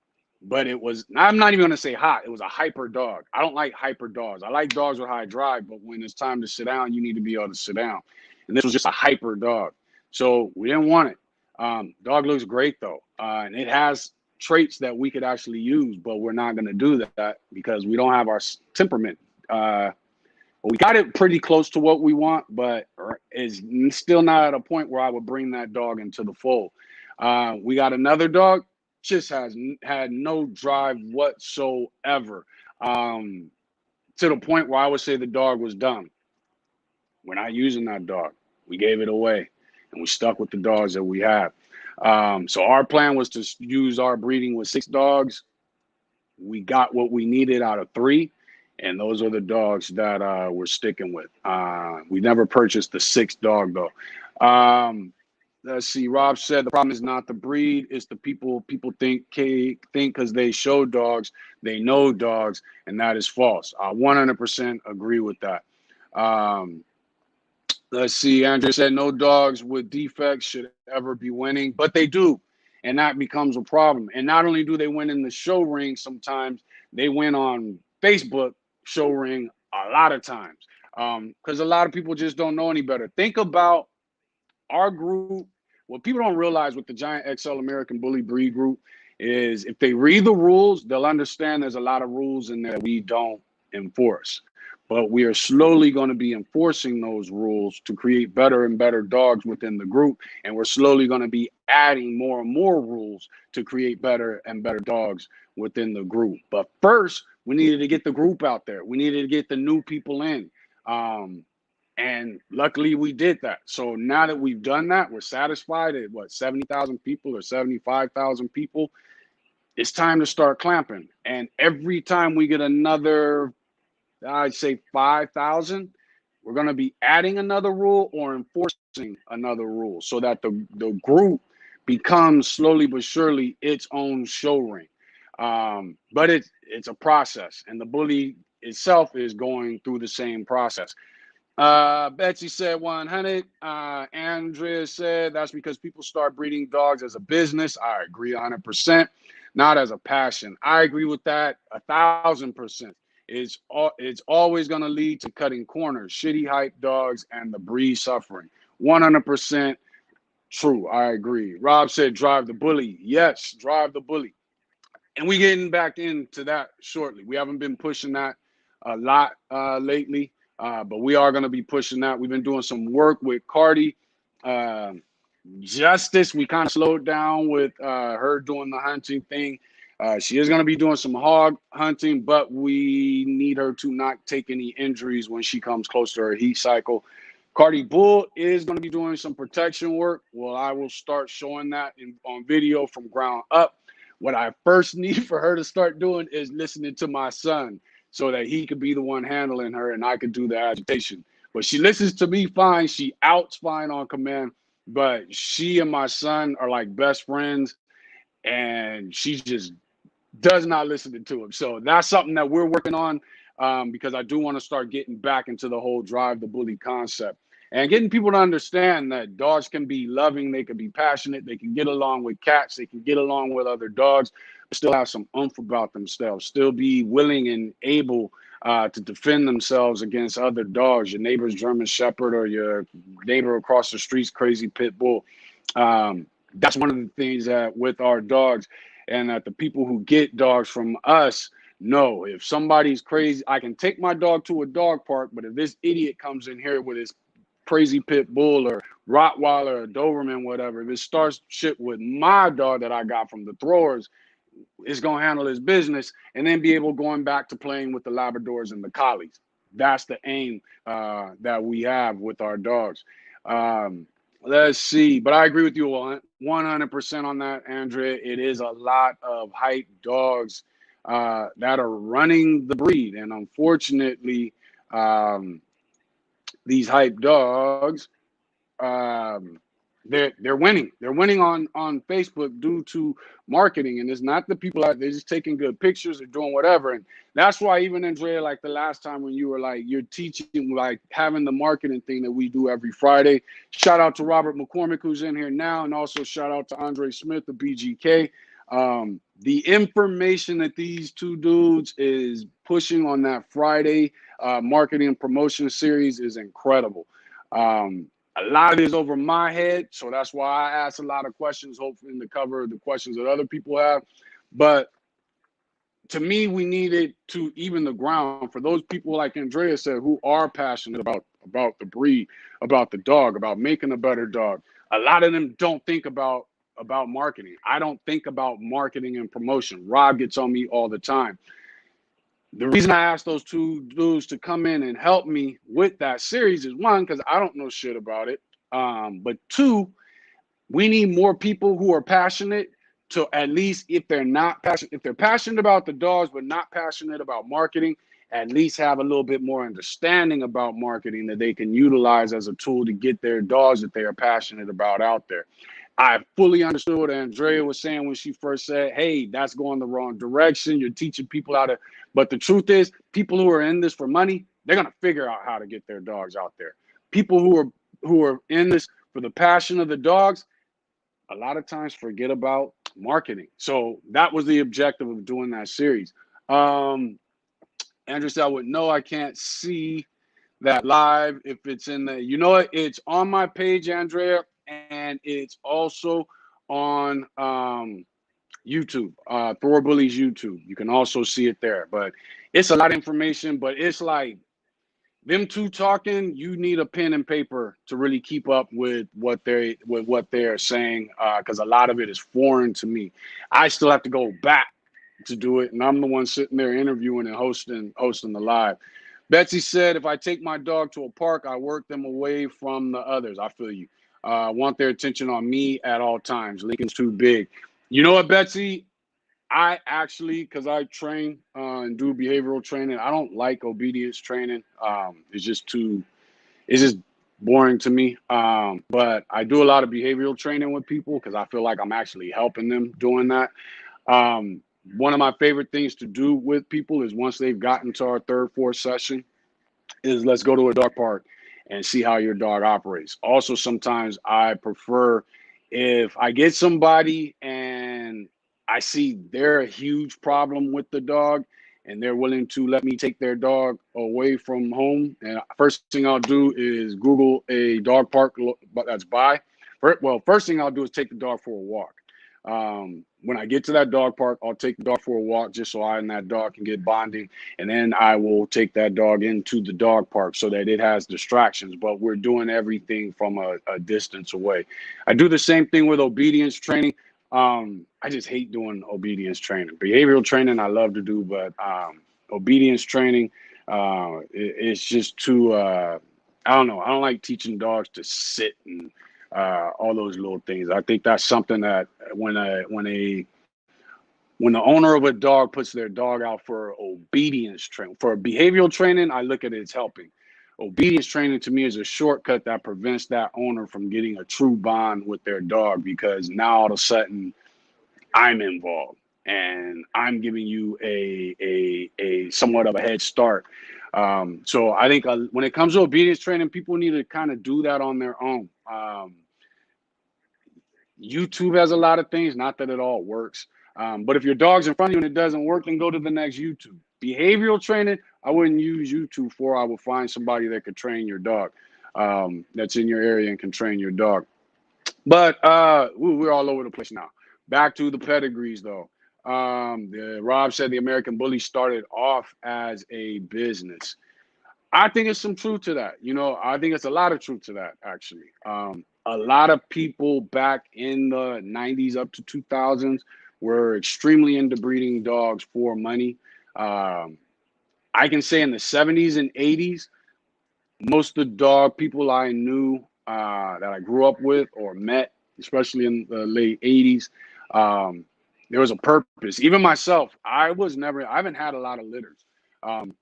but it was, I'm not even going to say hot. It was a hyper dog. I don't like hyper dogs. I like dogs with high drive, but when it's time to sit down, you need to be able to sit down. And this was just a hyper dog. So we didn't want it. Dog looks great though. And it has traits that we could actually use, but we're not going to do that because we don't have our temperament. We got it pretty close to what we want, but is still not at a point where I would bring that dog into the fold. We got another dog, just has had no drive whatsoever, to the point where I would say the dog was done. We're not using that dog. We gave it away, and we stuck with the dogs that we have. So our plan was to use our breeding with 6 dogs. We got what we needed out of 3. And those are the dogs that we're sticking with. We never purchased the 6th dog, though. Let's see. Rob said the problem is not the breed. It's the people. People think because they show dogs, they know dogs, and that is false. I 100% agree with that. Let's see. Andrea said no dogs with defects should ever be winning, but they do. And that becomes a problem. And not only do they win in the show ring sometimes, they win on Facebook show ring a lot of times, because a lot of people just don't know any better. Think about our group. What people don't realize with the Giant XL American Bully Breed group is if they read the rules, they'll understand there's a lot of rules in there that we don't enforce. But we are slowly going to be enforcing those rules to create better and better dogs within the group. And we're slowly going to be adding more and more rules to create better and better dogs within the group. But first, we needed to get the group out there. We needed to get the new people in. And luckily we did that. So now that we've done that, we're satisfied at 70,000 people or 75,000 people. It's time to start clamping. And every time we get another, I'd say 5,000, we're going to be adding another rule or enforcing another rule so that the group becomes slowly but surely its own show ring. But it's a process, and the bully itself is going through the same process. Betsy said 100. Andrea said that's because people start breeding dogs as a business. I agree 100%, not as a passion. I agree with that 1,000%. It's always going to lead to cutting corners, shitty hype dogs, and the breed suffering. 100% true. I agree. Rob said drive the bully. Yes, drive the bully. And we're getting back into that shortly. We haven't been pushing that a lot lately, but we are going to be pushing that. We've been doing some work with Cardi. Justice, we kind of slowed down with her doing the hunting thing. She is going to be doing some hog hunting, but we need her to not take any injuries when she comes close to her heat cycle. Cardi Bull is going to be doing some protection work. Well, I will start showing that on video from ground up. What I first need for her to start doing is listening to my son so that he could be the one handling her and I could do the agitation. But she listens to me fine. She outs fine on command. But she and my son are like best friends, and she just does not listen to him. So that's something that we're working on, because I do want to start getting back into the whole drive the bully concept and getting people to understand that dogs can be loving, they can be passionate, they can get along with cats, they can get along with other dogs, but still have some oomph about themselves, still be willing and able to defend themselves against other dogs, your neighbor's German Shepherd or your neighbor across the street's crazy pit bull. That's one of the things that with our dogs, and that the people who get dogs from us know, if somebody's crazy, I can take my dog to a dog park, but if this idiot comes in here with his crazy pit bull or Rottweiler or Doberman, whatever, if it starts shit with my dog that I got from the throwers, it's going to handle his business and then be able going back to playing with the Labradors and the Collies. That's the aim that we have with our dogs. Let's see. But I agree with you 100% on that, Andrea. It is a lot of hype dogs that are running the breed. And unfortunately, these hype dogs they're winning. They're winning on Facebook due to marketing, and it's not the people out. They're just taking good pictures or doing whatever, and that's why even Andrea, like the last time when you were like you're teaching like having the marketing thing that we do every Friday. Shout out to Robert McCormick who's in here now, and also shout out to Andre Smith of BGK. The information that these two dudes is pushing on that Friday marketing and promotion series is incredible. A lot of it is over my head, so that's why I ask a lot of questions, hoping to cover the questions that other people have. But to me, we needed to even the ground for those people, like Andrea said, who are passionate about the breed, about the dog, about making a better dog. A lot of them don't think about marketing. I don't think about marketing and promotion. Rob gets on me all the time. The reason I asked those two dudes to come in and help me with that series is one, because I don't know shit about it. But two, we need more people who are passionate to, at least if they're not passionate, if they're passionate about the dogs but not passionate about marketing, at least have a little bit more understanding about marketing that they can utilize as a tool to get their dogs that they are passionate about out there. I fully understood what Andrea was saying when she first said, hey, that's going the wrong direction. You're teaching people how to, but the truth is, people who are in this for money, they're gonna figure out how to get their dogs out there. People who are in this for the passion of the dogs, a lot of times forget about marketing. So that was the objective of doing that series. Andrew said, I would know I can't see that live if it's in the, you know what, it's on my page, Andrea, and it's also on YouTube, Thor Bullies YouTube. You can also see it there, but it's a lot of information, but it's like them two talking, you need a pen and paper to really keep up with what they're saying, because a lot of it is foreign to me. I still have to go back to do it, and I'm the one sitting there interviewing and hosting the live. Betsy said, if I take my dog to a park, I work them away from the others. I feel you. Want their attention on me at all times. Lincoln's too big. You know what, Betsy? I actually, because I train and do behavioral training, I don't like obedience training. It's just boring to me. But I do a lot of behavioral training with people because I feel like I'm actually helping them doing that. One of my favorite things to do with people is once they've gotten to our third, fourth session, is let's go to a dog park and see how your dog operates. Also, sometimes I prefer if I get somebody and I see they're a huge problem with the dog and they're willing to let me take their dog away from home. And first thing I'll do is Google a dog park that's by. Well, first thing I'll do is take the dog for a walk. When I get to that dog park, I'll take the dog for a walk just so I and that dog can get bonding. And then I will take that dog into the dog park so that it has distractions. But we're doing everything from a distance away. I do the same thing with obedience training. I just hate doing obedience training. Behavioral training I love to do, but obedience training, it's just too, I don't know. I don't like teaching dogs to sit and all those little things. I think that's something that when the owner of a dog puts their dog out for obedience training, for behavioral training, I look at it as helping. Obedience training to me is a shortcut that prevents that owner from getting a true bond with their dog, because now all of a sudden I'm involved and I'm giving you a somewhat of a head start. So I think when it comes to obedience training, people need to kind of do that on their own. YouTube has a lot of things, not that it all works. But if your dog's in front of you and it doesn't work, then go to the next YouTube. Behavioral training, I wouldn't use YouTube for. I would find somebody that could train your dog, that's in your area and can train your dog. But we're all over the place now. Back to the pedigrees, though. Rob said the American Bully started off as a business. I think it's some truth to that. I think it's a lot of truth to that, actually. A lot of people back in the 90s up to 2000s were extremely into breeding dogs for money. I can say in the 70s and 80s, most of the dog people I knew that I grew up with or met, especially in the late 80s, there was a purpose. Even myself, I haven't had a lot of litters.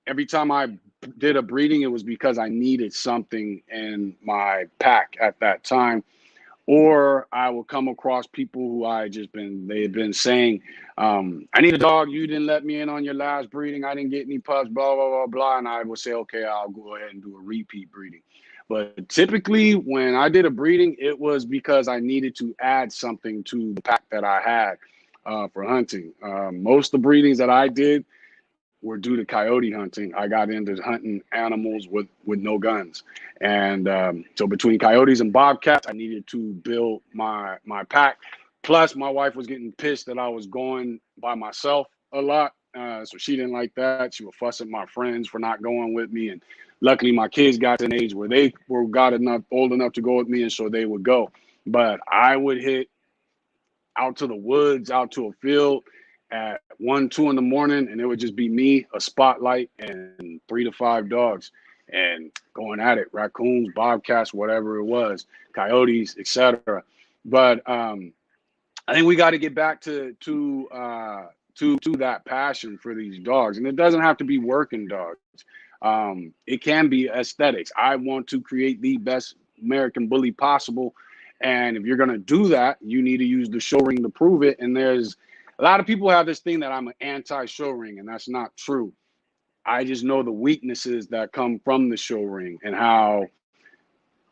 Every time I did a breeding, it was because I needed something in my pack at that time. Or I will come across people who they've been saying, I need a dog. You didn't let me in on your last breeding. I didn't get any pups, blah, blah, blah, blah. And I will say, okay, I'll go ahead and do a repeat breeding. But typically when I did a breeding, it was because I needed to add something to the pack that I had for hunting. Most of the breedings that I did were due to coyote hunting. I got into hunting animals with no guns, and so between coyotes and bobcats, I needed to build my pack. Plus, my wife was getting pissed that I was going by myself a lot, so she didn't like that. She would fuss at my friends for not going with me, and luckily, my kids got to an age where they were got enough old enough to go with me, and so they would go. But I would hit out to the woods, out to a field at 1, 2 in the morning, and it would just be me, a spotlight, and 3 to 5 dogs, and going at it, raccoons, bobcats, whatever it was, coyotes, etc. But I think we got to get back to that passion for these dogs, and it doesn't have to be working dogs. It can be aesthetics. I want to create the best American bully possible, and if you're going to do that, you need to use the show ring to prove it. And there's a lot of people have this thing that I'm an anti-show ring, and that's not true. I just know the weaknesses that come from the show ring and how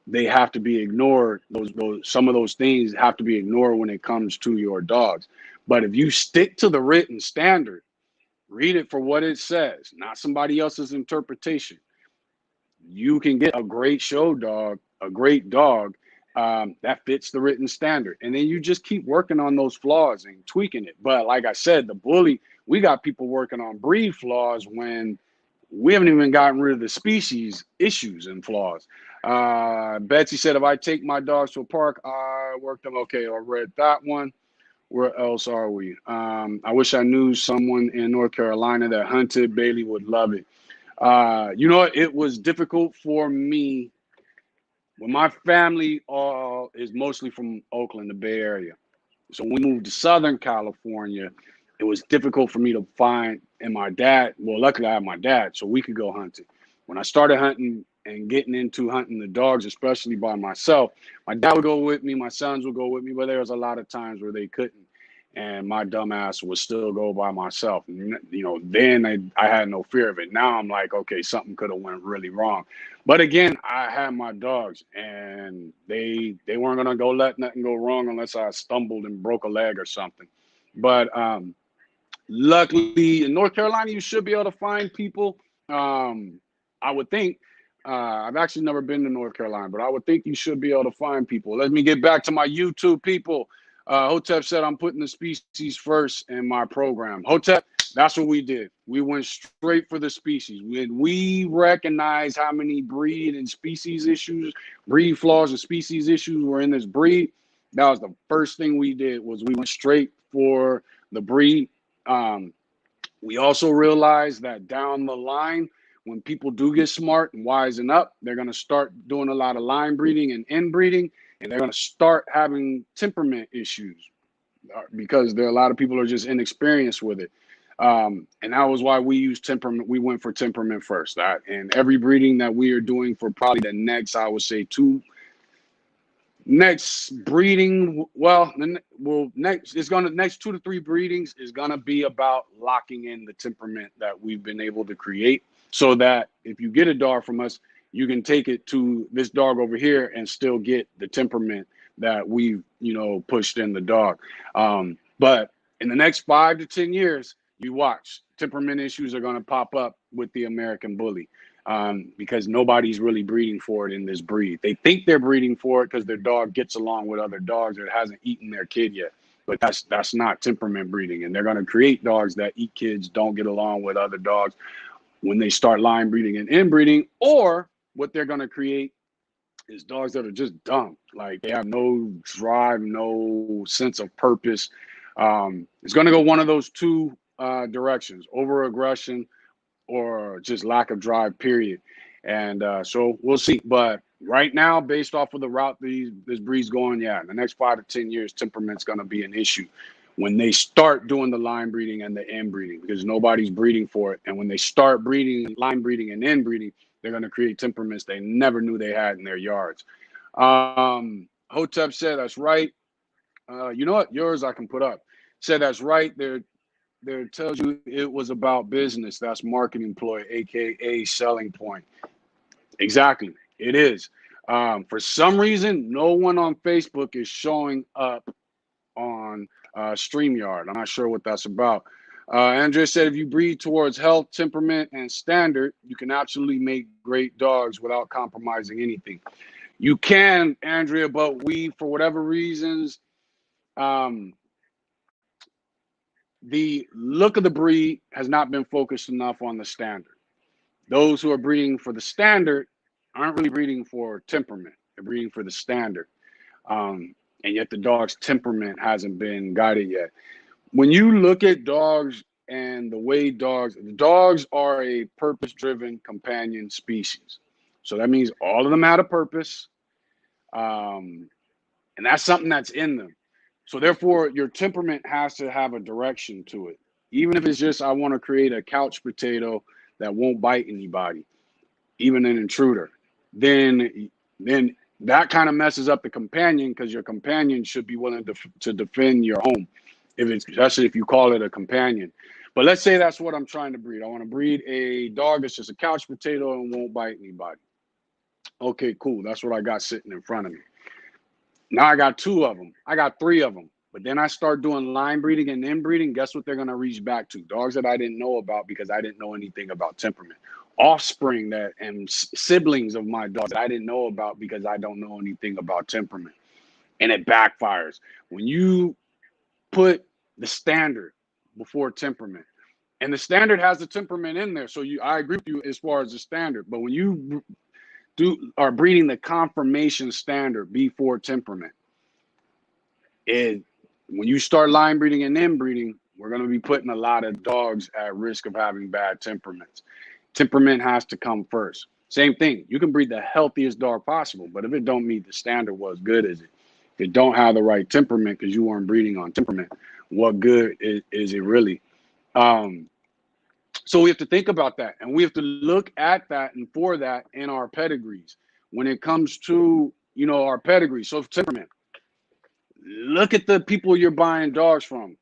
they have to be ignored. Those some of those things have to be ignored when it comes to your dogs. But if you stick to the written standard, read it for what it says, not somebody else's interpretation, you can get a great show dog, a great dog that fits the written standard. And then you just keep working on those flaws and tweaking it. But like I said, the bully, we got people working on breed flaws when we haven't even gotten rid of the species issues and flaws. Betsy said, if I take my dogs to a park, I work them. Okay, I read that one. Where else are we? I wish I knew someone in North Carolina that hunted. Bailey would love it. It was difficult for me when my family is mostly from Oakland, the Bay Area. So when we moved to Southern California, it was difficult for me to find, and my dad, well, luckily I have my dad, so we could go hunting. When I started hunting and getting into hunting the dogs, especially by myself, my dad would go with me, my sons would go with me, but there was a lot of times where they couldn't. And my dumb ass would still go by myself. Then I had no fear of it. Now I'm like, okay, something could have went really wrong. But again, I had my dogs, and they weren't gonna go let nothing go wrong unless I stumbled and broke a leg or something. But luckily, in North Carolina, you should be able to find people. Um, I would think. I've actually never been to North Carolina, but I would think you should be able to find people. Let me get back to my YouTube people. Hotep said I'm putting the species first in my program. Hotep, that's what we did. We went straight for the species. When we recognized how many breed and species issues, breed flaws and species issues were in this breed, that was the first thing we did. Was we went straight for the breed. Um, we also realized that down the line, when people do get smart and wisen up, they're going to start doing a lot of line breeding and inbreeding, and they're going to start having temperament issues because there are a lot of people are just inexperienced with it. And that was why we used temperament. We went for temperament first. And every breeding that we are doing for probably the next, I would say, next breeding, next 2 to 3 breedings is gonna be about locking in the temperament that we've been able to create, so that if you get a dog from us, you can take it to this dog over here and still get the temperament that we've pushed in the dog. But in the next 5 to 10 years, you watch, temperament issues are gonna pop up with the American bully. Because nobody's really breeding for it in this breed. They think they're breeding for it because their dog gets along with other dogs or hasn't eaten their kid yet. But that's not temperament breeding. And they're going to create dogs that eat kids, don't get along with other dogs when they start line breeding and inbreeding. Or what they're going to create is dogs that are just dumb. Like they have no drive, no sense of purpose. It's going to go one of those two directions: over aggression or just lack of drive, period. And so we'll see. But right now, based off of the route this breed's going, yeah, in the next 5 to 10 years, temperament's going to be an issue when they start doing the line breeding and the inbreeding, because nobody's breeding for it. And when they start breeding, line breeding and inbreeding, they're going to create temperaments they never knew they had in their yards. Hotep said that's right. You know what? Yours I can put up. Said that's right. There tells you it was about business. That's marketing ploy, aka selling point. Exactly. It is. For some reason, no one on Facebook is showing up on StreamYard. I'm not sure what that's about. Andrea said if you breed towards health, temperament, and standard, you can absolutely make great dogs without compromising anything. You can, Andrea, but we, for whatever reasons, um, the look of the breed has not been focused enough on the standard. Those who are breeding for the standard aren't really breeding for temperament. They're breeding for the standard. And yet the dog's temperament hasn't been guided yet. When you look at dogs and the way dogs are a purpose-driven companion species. So that means all of them had a purpose. And that's something that's in them. So therefore, your temperament has to have a direction to it. Even if it's just, I want to create a couch potato that won't bite anybody, even an intruder, then that kind of messes up the companion, because your companion should be willing to defend your home, especially if you call it a companion. But let's say that's what I'm trying to breed. I want to breed a dog that's just a couch potato and won't bite anybody. Okay, cool. That's what I got sitting in front of me. Now I got two of them. I got three of them. But then I start doing line breeding and inbreeding. Guess what they're going to reach back to? Dogs that I didn't know about because I didn't know anything about temperament. Offspring that and siblings of my dogs that I didn't know about because I don't know anything about temperament. And it backfires. When you put the standard before temperament, and the standard has the temperament in there. So I agree with you as far as the standard. But when you are breeding the conformation standard before temperament, when you start line breeding and inbreeding, we're going to be putting a lot of dogs at risk of having bad temperaments. Temperament has to come first. Same thing. You can breed the healthiest dog possible, but if it don't meet the standard, what good is it? If it don't have the right temperament because you weren't breeding on temperament, what good is it really? So we have to think about that, and we have to look at that and for that in our pedigrees when it comes to, our pedigree. So temperament. Look at the people you're buying dogs from.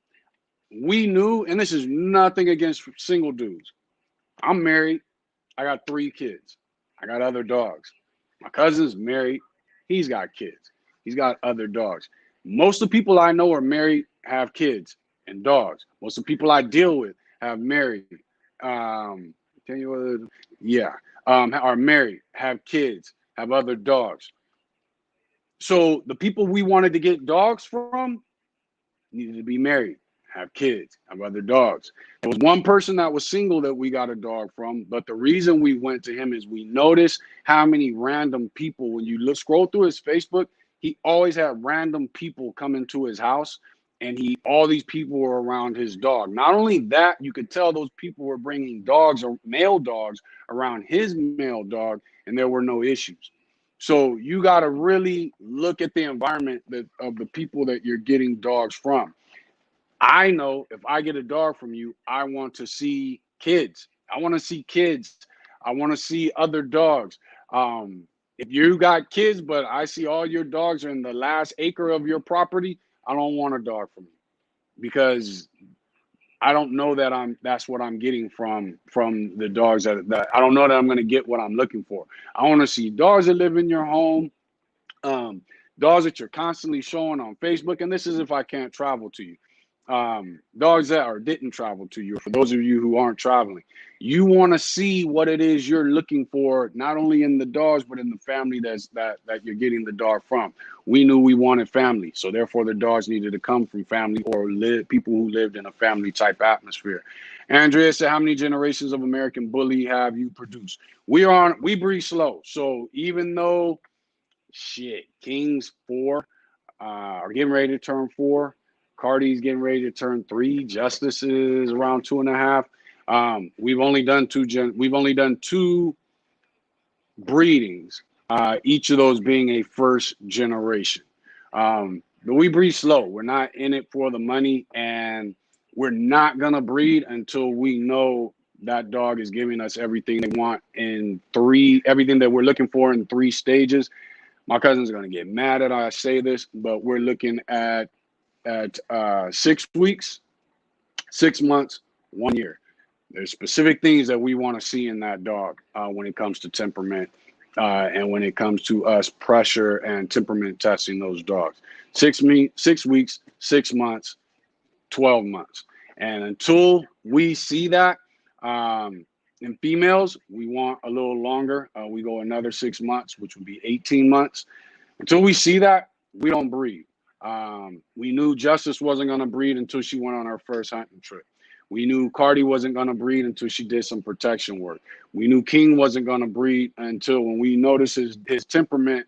We knew, and this is nothing against single dudes. I'm married. I got 3 kids. I got other dogs. My cousin's married. He's got kids. He's got other dogs. Most of the people I know are married, have kids and dogs. Most of the people I deal with have married. Are married, have kids, have other dogs. So the people we wanted to get dogs from needed to be married, have kids, have other dogs. There was one person that was single that we got a dog from, but the reason we went to him is we noticed how many random people, when you scroll through his Facebook, he always had random people come into his house, and all these people were around his dog. Not only that, you could tell those people were bringing dogs or male dogs around his male dog, and there were no issues. So you got to really look at the environment of the people that you're getting dogs from. I know if I get a dog from you, I want to see kids. I want to see kids. I want to see other dogs. If you got kids, but I see all your dogs are in the last acre of your property, I don't want a dog from you, because I don't know that that's what I'm getting from the dogs that I don't know that I'm going to get what I'm looking for. I want to see dogs that live in your home, dogs that you're constantly showing on Facebook. And this is if I can't travel to you. Dogs that didn't travel to you. For those of you who aren't traveling, you want to see what it is you're looking for, not only in the dogs, but in the family that you're getting the dog from. We knew we wanted family, so therefore the dogs needed to come from family or people who lived in a family type atmosphere. Andrea said, how many generations of American Bully have you produced? We breed slow. So even though King's 4 are getting ready to turn 4, Cardi's getting ready to turn 3. Justice is around 2.5. We've only done 2 breedings, each of those being a first generation. But we breed slow. We're not in it for the money, and we're not gonna breed until we know that dog is giving us everything they want everything that we're looking for in 3 stages. My cousin's gonna get mad that I say this, but we're looking at 6 weeks, 6 months, 1 year. There's specific things that we want to see in that dog when it comes to temperament and when it comes to us pressure and temperament testing those dogs. 6 weeks, 6 months, 12 months. And until we see that in females, we want a little longer. We go another 6 months, which would be 18 months. Until we see that, we don't breed. We knew Justice wasn't going to breed until she went on her first hunting trip. We knew Cardi wasn't going to breed until she did some protection work. We knew King wasn't going to breed until when we noticed his temperament,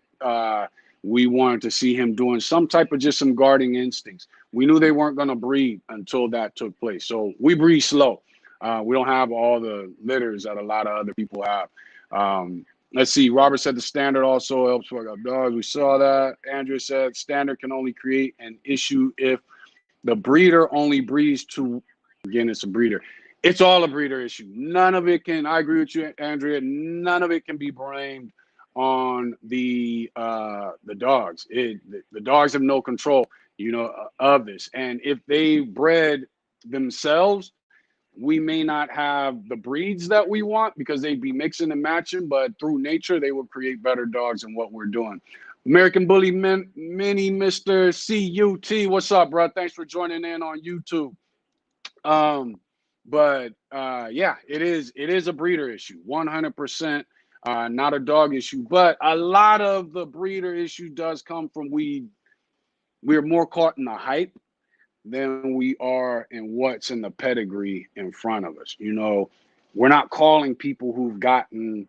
we wanted to see him doing some type of just some guarding instincts. We knew they weren't going to breed until that took place. So we breed slow. We don't have all the litters that a lot of other people have. Let's see. Robert said the standard also helps fuck up dogs. We saw that. Andrea said standard can only create an issue if the breeder only breeds to. Again, it's a breeder. It's all a breeder issue. None of it can. I agree with you, Andrea. None of it can be blamed on the dogs. The dogs have no control, of this. And if they bred themselves, we may not have the breeds that we want because they'd be mixing and matching, but through nature, they will create better dogs than what we're doing. American Bully Mini Mr. CUT. What's up, bro? Thanks for joining in on YouTube. Yeah, it is a breeder issue, 100%, not a dog issue, but a lot of the breeder issue does come from we're more caught in the hype than we are in what's in the pedigree in front of us. We're not calling people who've gotten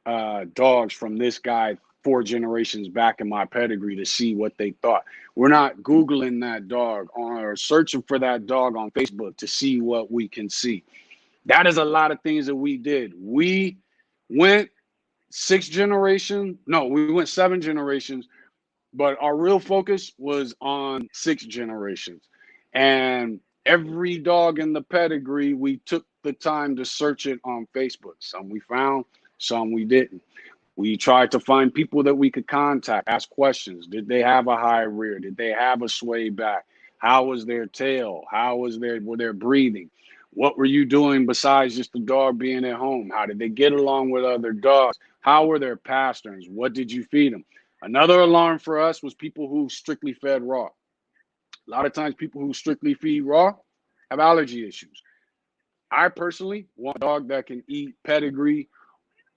dogs from this guy 4 generations back in my pedigree to see what they thought. We're not Googling that dog or searching for that dog on Facebook to see what we can see. That is a lot of things that we did. We went 7 generations, but our real focus was on 6 generations. And every dog in the pedigree, we took the time to search it on Facebook. Some we found, some we didn't. We tried to find people that we could contact, ask questions. Did they have a high rear? Did they have a sway back? How was their tail? Were their breathing? What were you doing besides just the dog being at home? How did they get along with other dogs? How were their pasterns? What did you feed them? Another alarm for us was people who strictly fed raw. A lot of times people who strictly feed raw have allergy issues. I personally want a dog that can eat pedigree,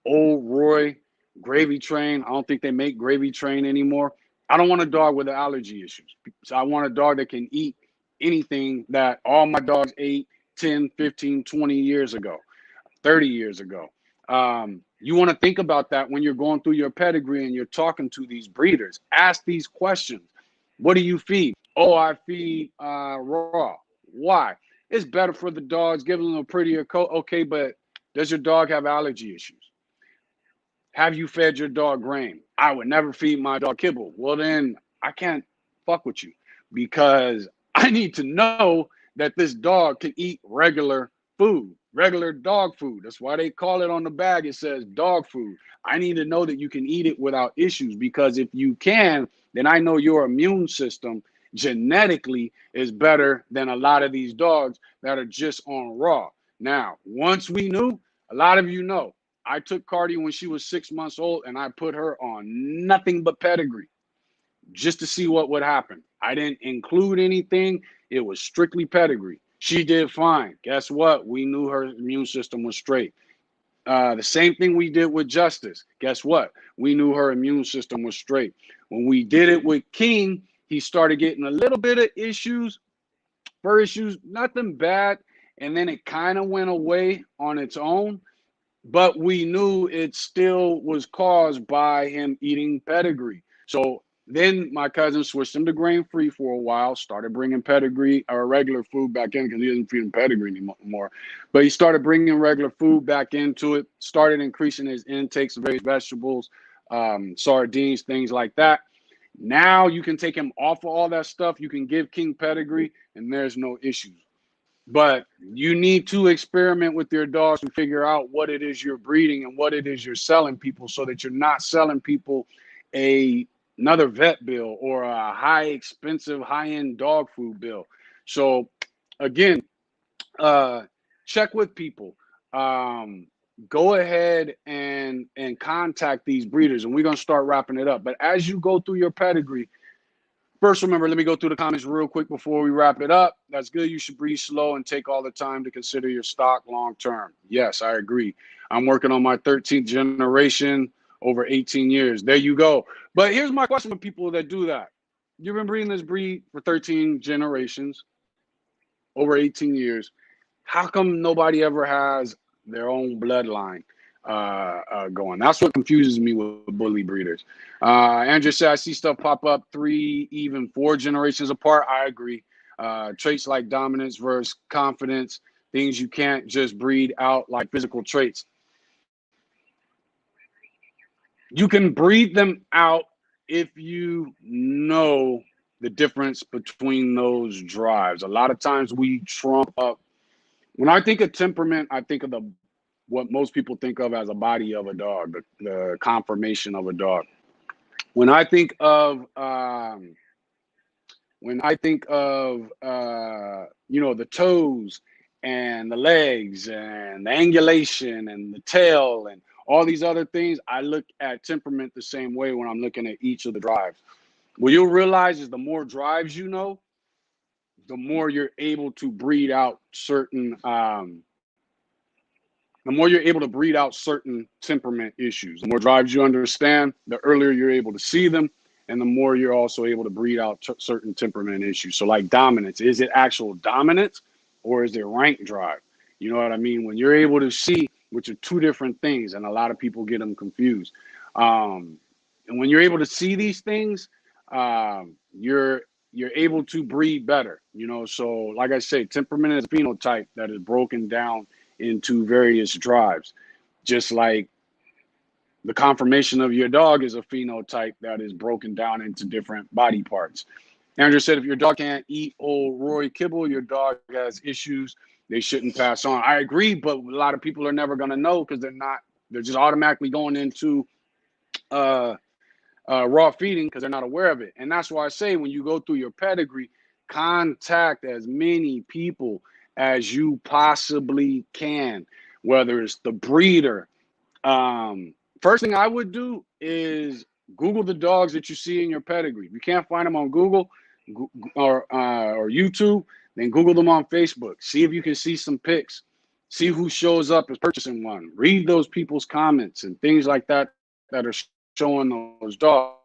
Old Roy, Gravy Train. I don't think they make Gravy Train anymore. I don't want a dog with allergy issues. So I want a dog that can eat anything that all my dogs ate 10, 15, 20 years ago, 30 years ago. You want to think about that when you're going through your pedigree and you're talking to these breeders. Ask these questions. What do you feed? Oh, I feed raw. Why? It's better for the dogs, give them a prettier coat. Okay, but does your dog have allergy issues? Have you fed your dog grain? I would never feed my dog kibble. Well, then I can't fuck with you because I need to know that this dog can eat regular food, regular dog food. That's why they call it on the bag. It says dog food. I need to know that you can eat it without issues because if you can, then I know your immune system genetically is better than a lot of these dogs that are just on raw. Now, once we knew, a lot of you know, I took Cardi when she was 6 months old and I put her on nothing but pedigree just to see what would happen. I didn't include anything. It was strictly pedigree. She did fine. Guess what? We knew her immune system was straight. The same thing we did with Justice. Guess what? We knew her immune system was straight. When we did it with King, he started getting a little bit of issues, fur issues, nothing bad. And then it kind of went away on its own. But we knew it still was caused by him eating pedigree. So then my cousin switched him to grain-free for a while, started bringing pedigree or regular food back in because he doesn't feed him pedigree anymore. But he started bringing regular food back into it, started increasing his intakes of various vegetables, sardines, things like that. Now you can take him off of all that stuff. You can give King pedigree, and there's no issues. But you need to experiment with your dogs to figure out what it is you're breeding and what it is you're selling people so that you're not selling people a another vet bill or a high expensive high end dog food bill. So again, uh, check with people. Um, Go ahead and contact these breeders, and we're gonna start wrapping it up. But as you go through your pedigree, first, remember, let me go through the comments real quick before we wrap it up. That's good. You should breathe slow and take all the time to consider your stock long term. Yes, I agree. I'm working on my 13th generation over 18 years. There you go. But here's my question for people that do that. You've been breeding this breed for 13 generations, over 18 years. How come nobody ever has their own bloodline going? That's what confuses me with bully breeders. Andrew said, I see stuff pop up 3, even 4 generations apart. I agree. Traits like dominance versus confidence, things you can't just breed out like physical traits. You can breed them out if you know the difference between those drives. A lot of times we trump up. When I think of temperament, I think of what most people think of as a body of a dog, the conformation of a dog. When I think of the toes and the legs and the angulation and the tail and all these other things, I look at temperament the same way when I'm looking at each of the drives. What you'll realize is the more drives you know, the more you're able to breed out certain temperament issues. The more drives you understand, the earlier you're able to see them, and the more you're also able to breed out certain temperament issues. So like dominance, is it actual dominance or is it rank drive? You know what I mean? When you're able to see, which are two different things, and a lot of people get them confused. And when you're able to see these things, you're able to breed better. So like I say, temperament is a phenotype that is broken down into various drives, just like the conformation of your dog is a phenotype that is broken down into different body parts. Andrew said, if your dog can't eat old Roy kibble, your dog has issues. They shouldn't pass on. I agree, but a lot of people are never going to know because they're just automatically going into raw feeding because they're not aware of it. And that's why I say, when you go through your pedigree, contact as many people as you possibly can, whether it's the breeder. First thing I would do is Google the dogs that you see in your pedigree. If you can't find them on Google or YouTube, then Google them on Facebook. See if you can see some pics. See who shows up as purchasing one. Read those people's comments and things like that that are showing those dogs.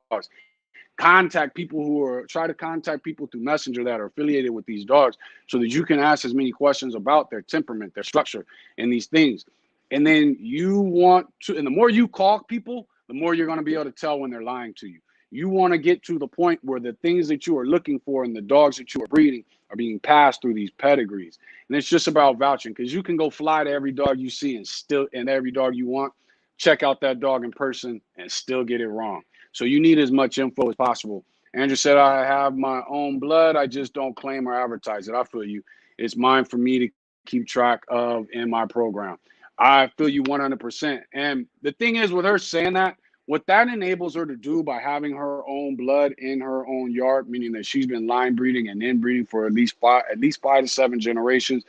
Try to contact people through Messenger that are affiliated with these dogs so that you can ask as many questions about their temperament, their structure, and these things. And then and the more you call people, the more you're going to be able to tell when they're lying to you. You want to get to the point where the things that you are looking for in the dogs that you are breeding are being passed through these pedigrees. And it's just about vouching, because you can go fly to every dog you see and every dog you want, check out that dog in person and still get it wrong. So you need as much info as possible. Andrew said, I have my own blood. I just don't claim or advertise it. I feel you. It's mine for me to keep track of in my program. I feel you 100%. And the thing is, with her saying that, what that enables her to do by having her own blood in her own yard, meaning that she's been line breeding and inbreeding for at least 5 to 7 generations,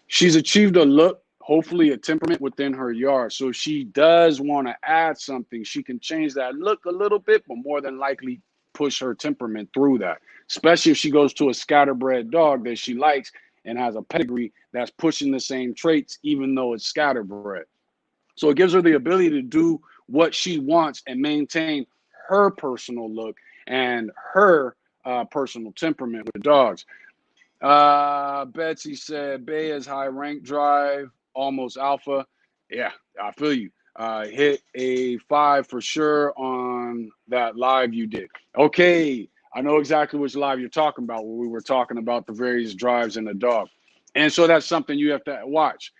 she's achieved a look, hopefully a temperament within her yard. So if she does want to add something, she can change that look a little bit, but more than likely push her temperament through that, especially if she goes to a scatterbred dog that she likes and has a pedigree that's pushing the same traits, even though it's scatterbred. So it gives her the ability to do what she wants and maintain her personal look and her personal temperament with the dogs. Betsy said, Bay is high rank drive, almost alpha. Yeah, I feel you. Hit a 5 for sure on that live you did. Okay, I know exactly which live you're talking about, where we were talking about the various drives in the dog. And so that's something you have to watch.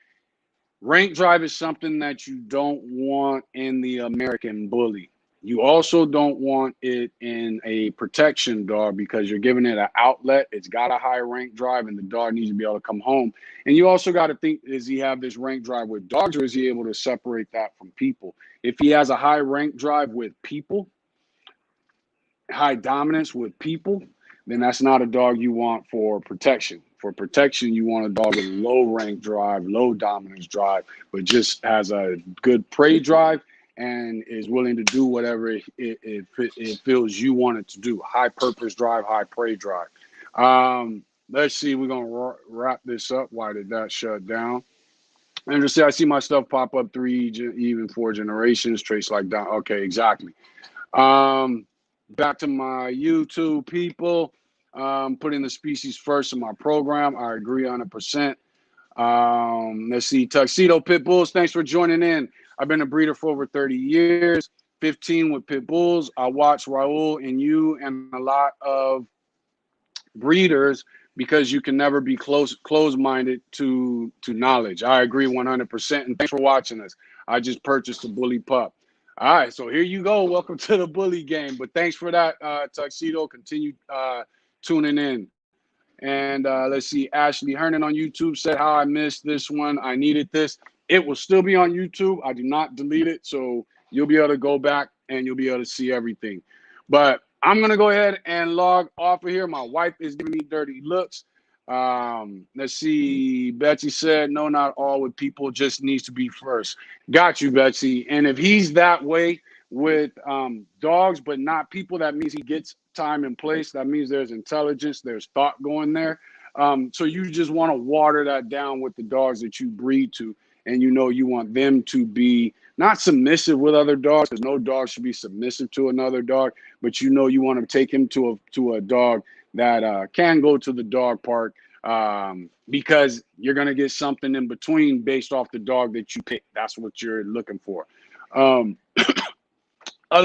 Rank drive is something that you don't want in the American bully. You also don't want it in a protection dog because you're giving it an outlet. It's got a high rank drive and the dog needs to be able to come home. And you also got to think, does he have this rank drive with dogs, or is he able to separate that from people? If he has a high rank drive with people, high dominance with people, then that's not a dog you want for protection. For protection, you want a dog with low rank drive, low dominance drive, but just has a good prey drive and is willing to do whatever it feels you want it to do. High purpose drive, high prey drive. Let's see. We're gonna wrap this up. Why did that shut down? And just say I see my stuff pop up even 4 generations, traits like that. Okay, exactly. Um, Back to my YouTube people. Putting the species first in my program. I agree 100%. Let's see. Tuxedo Pit Bulls, thanks for joining in. I've been a breeder for over 30 years, 15 with Pit Bulls. I watch Raul and you and a lot of breeders because you can never be closed-minded to knowledge. I agree 100%. And thanks for watching us. I just purchased a bully pup. All right, so here you go. Welcome to the bully game. But thanks for that, Tuxedo. Continue tuning in. And let's see, Ashley Hernan on YouTube said how I missed this one. I needed this. It will still be on YouTube. I do not delete it. So you'll be able to go back and you'll be able to see everything. But I'm going to go ahead and log off of here. My wife is giving me dirty looks. Let's see. Betsy said, no, not all with people, just needs to be first. Got you, Betsy. And if he's that way with dogs, but not people, that means he gets time and place. That means there's intelligence, there's thought going there. So you just want to water that down with the dogs that you breed to. And you know you want them to be not submissive with other dogs, because no dog should be submissive to another dog, but you know you want to take him to a dog that can go to the dog park, because you're going to get something in between based off the dog that you pick. That's what you're looking for. Other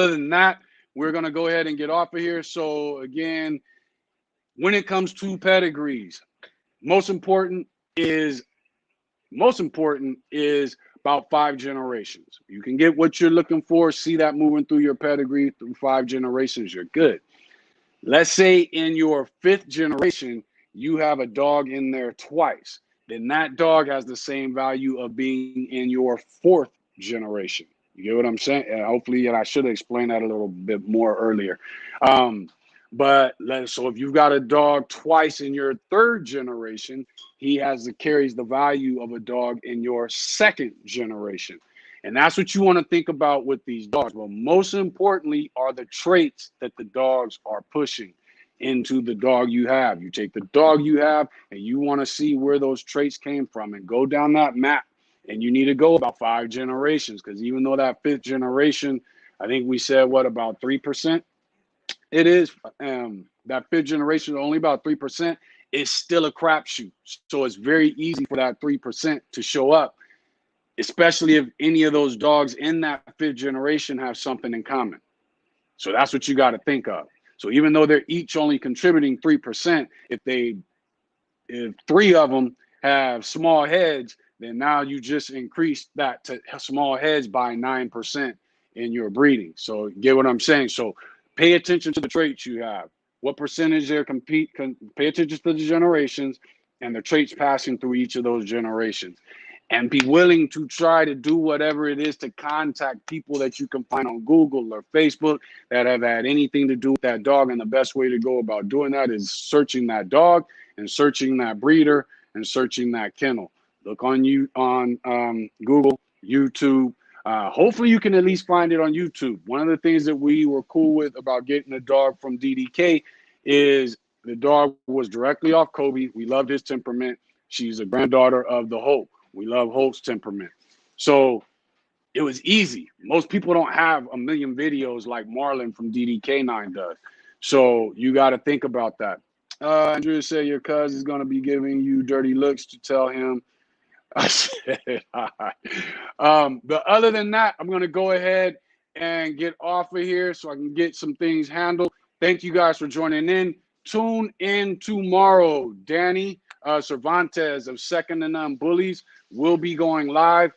than that, we're going to go ahead and get off of here. So again, when it comes to pedigrees, most important is about 5 generations. You can get what you're looking for, see that moving through your pedigree through 5 generations, you're good. Let's say in your 5th generation, you have a dog in there twice. Then that dog has the same value of being in your 4th generation. You get what I'm saying? Hopefully, and I should have explained that a little bit more earlier. So if you've got a dog twice in your 3rd generation, he carries the value of a dog in your 2nd generation. And that's what you want to think about with these dogs. But most importantly are the traits that the dogs are pushing into the dog you have. You take the dog you have and you want to see where those traits came from and go down that map. And you need to go about 5 generations, because even though that 5th generation, I think we said, about 3%? It is. That 5th generation is only about 3%. It's still a crapshoot. So it's very easy for that 3% to show up, especially if any of those dogs in that 5th generation have something in common. So that's what you got to think of. So even though they're each only contributing 3%, if 3 of them have small heads, then now you just increased that to small heads by 9% in your breeding. So get what I'm saying? So pay attention to the traits you have. What percentage they're pay attention to the generations and the traits passing through each of those generations. And be willing to try to do whatever it is to contact people that you can find on Google or Facebook that have had anything to do with that dog. And the best way to go about doing that is searching that dog and searching that breeder and searching that kennel. Look on Google, YouTube. Hopefully you can at least find it on YouTube. One of the things that we were cool with about getting a dog from DDK is the dog was directly off Kobe. We loved his temperament. She's a granddaughter of the Hope. We love Hope's temperament. So it was easy. Most people don't have a million videos like Marlon from DDK9 does. So you got to think about that. Andrea said your cousin is going to be giving you dirty looks to tell him. I said, but other than that, I'm going to go ahead and get off of here so I can get some things handled. Thank you guys for joining in. Tune in tomorrow. Danny Cervantes of Second to None Bullies will be going live.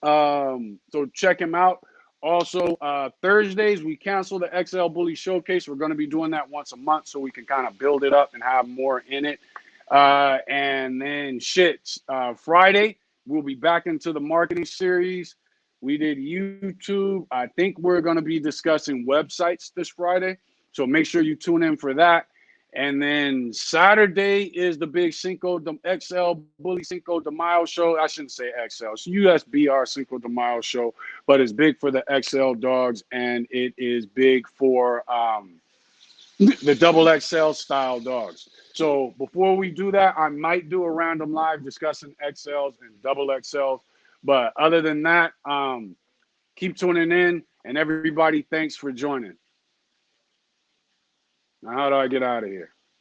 So check him out. Also, Thursdays, we cancel the XL Bully Showcase. We're going to be doing that once a month so we can kind of build it up and have more in it. And then Friday, we'll be back into the marketing series. We did YouTube. I think we're going to be discussing websites this Friday. So make sure you tune in for that. And then Saturday is the big Cinco de XL Bully Cinco de Mayo show. I shouldn't say XL. It's USBR Cinco de Mayo show, but it's big for the XL dogs, and it is big for the double XL style dogs. So before we do that, I might do a random live discussing XLs and double XLs. But other than that, keep tuning in, and everybody, thanks for joining. Now, how do I get out of here?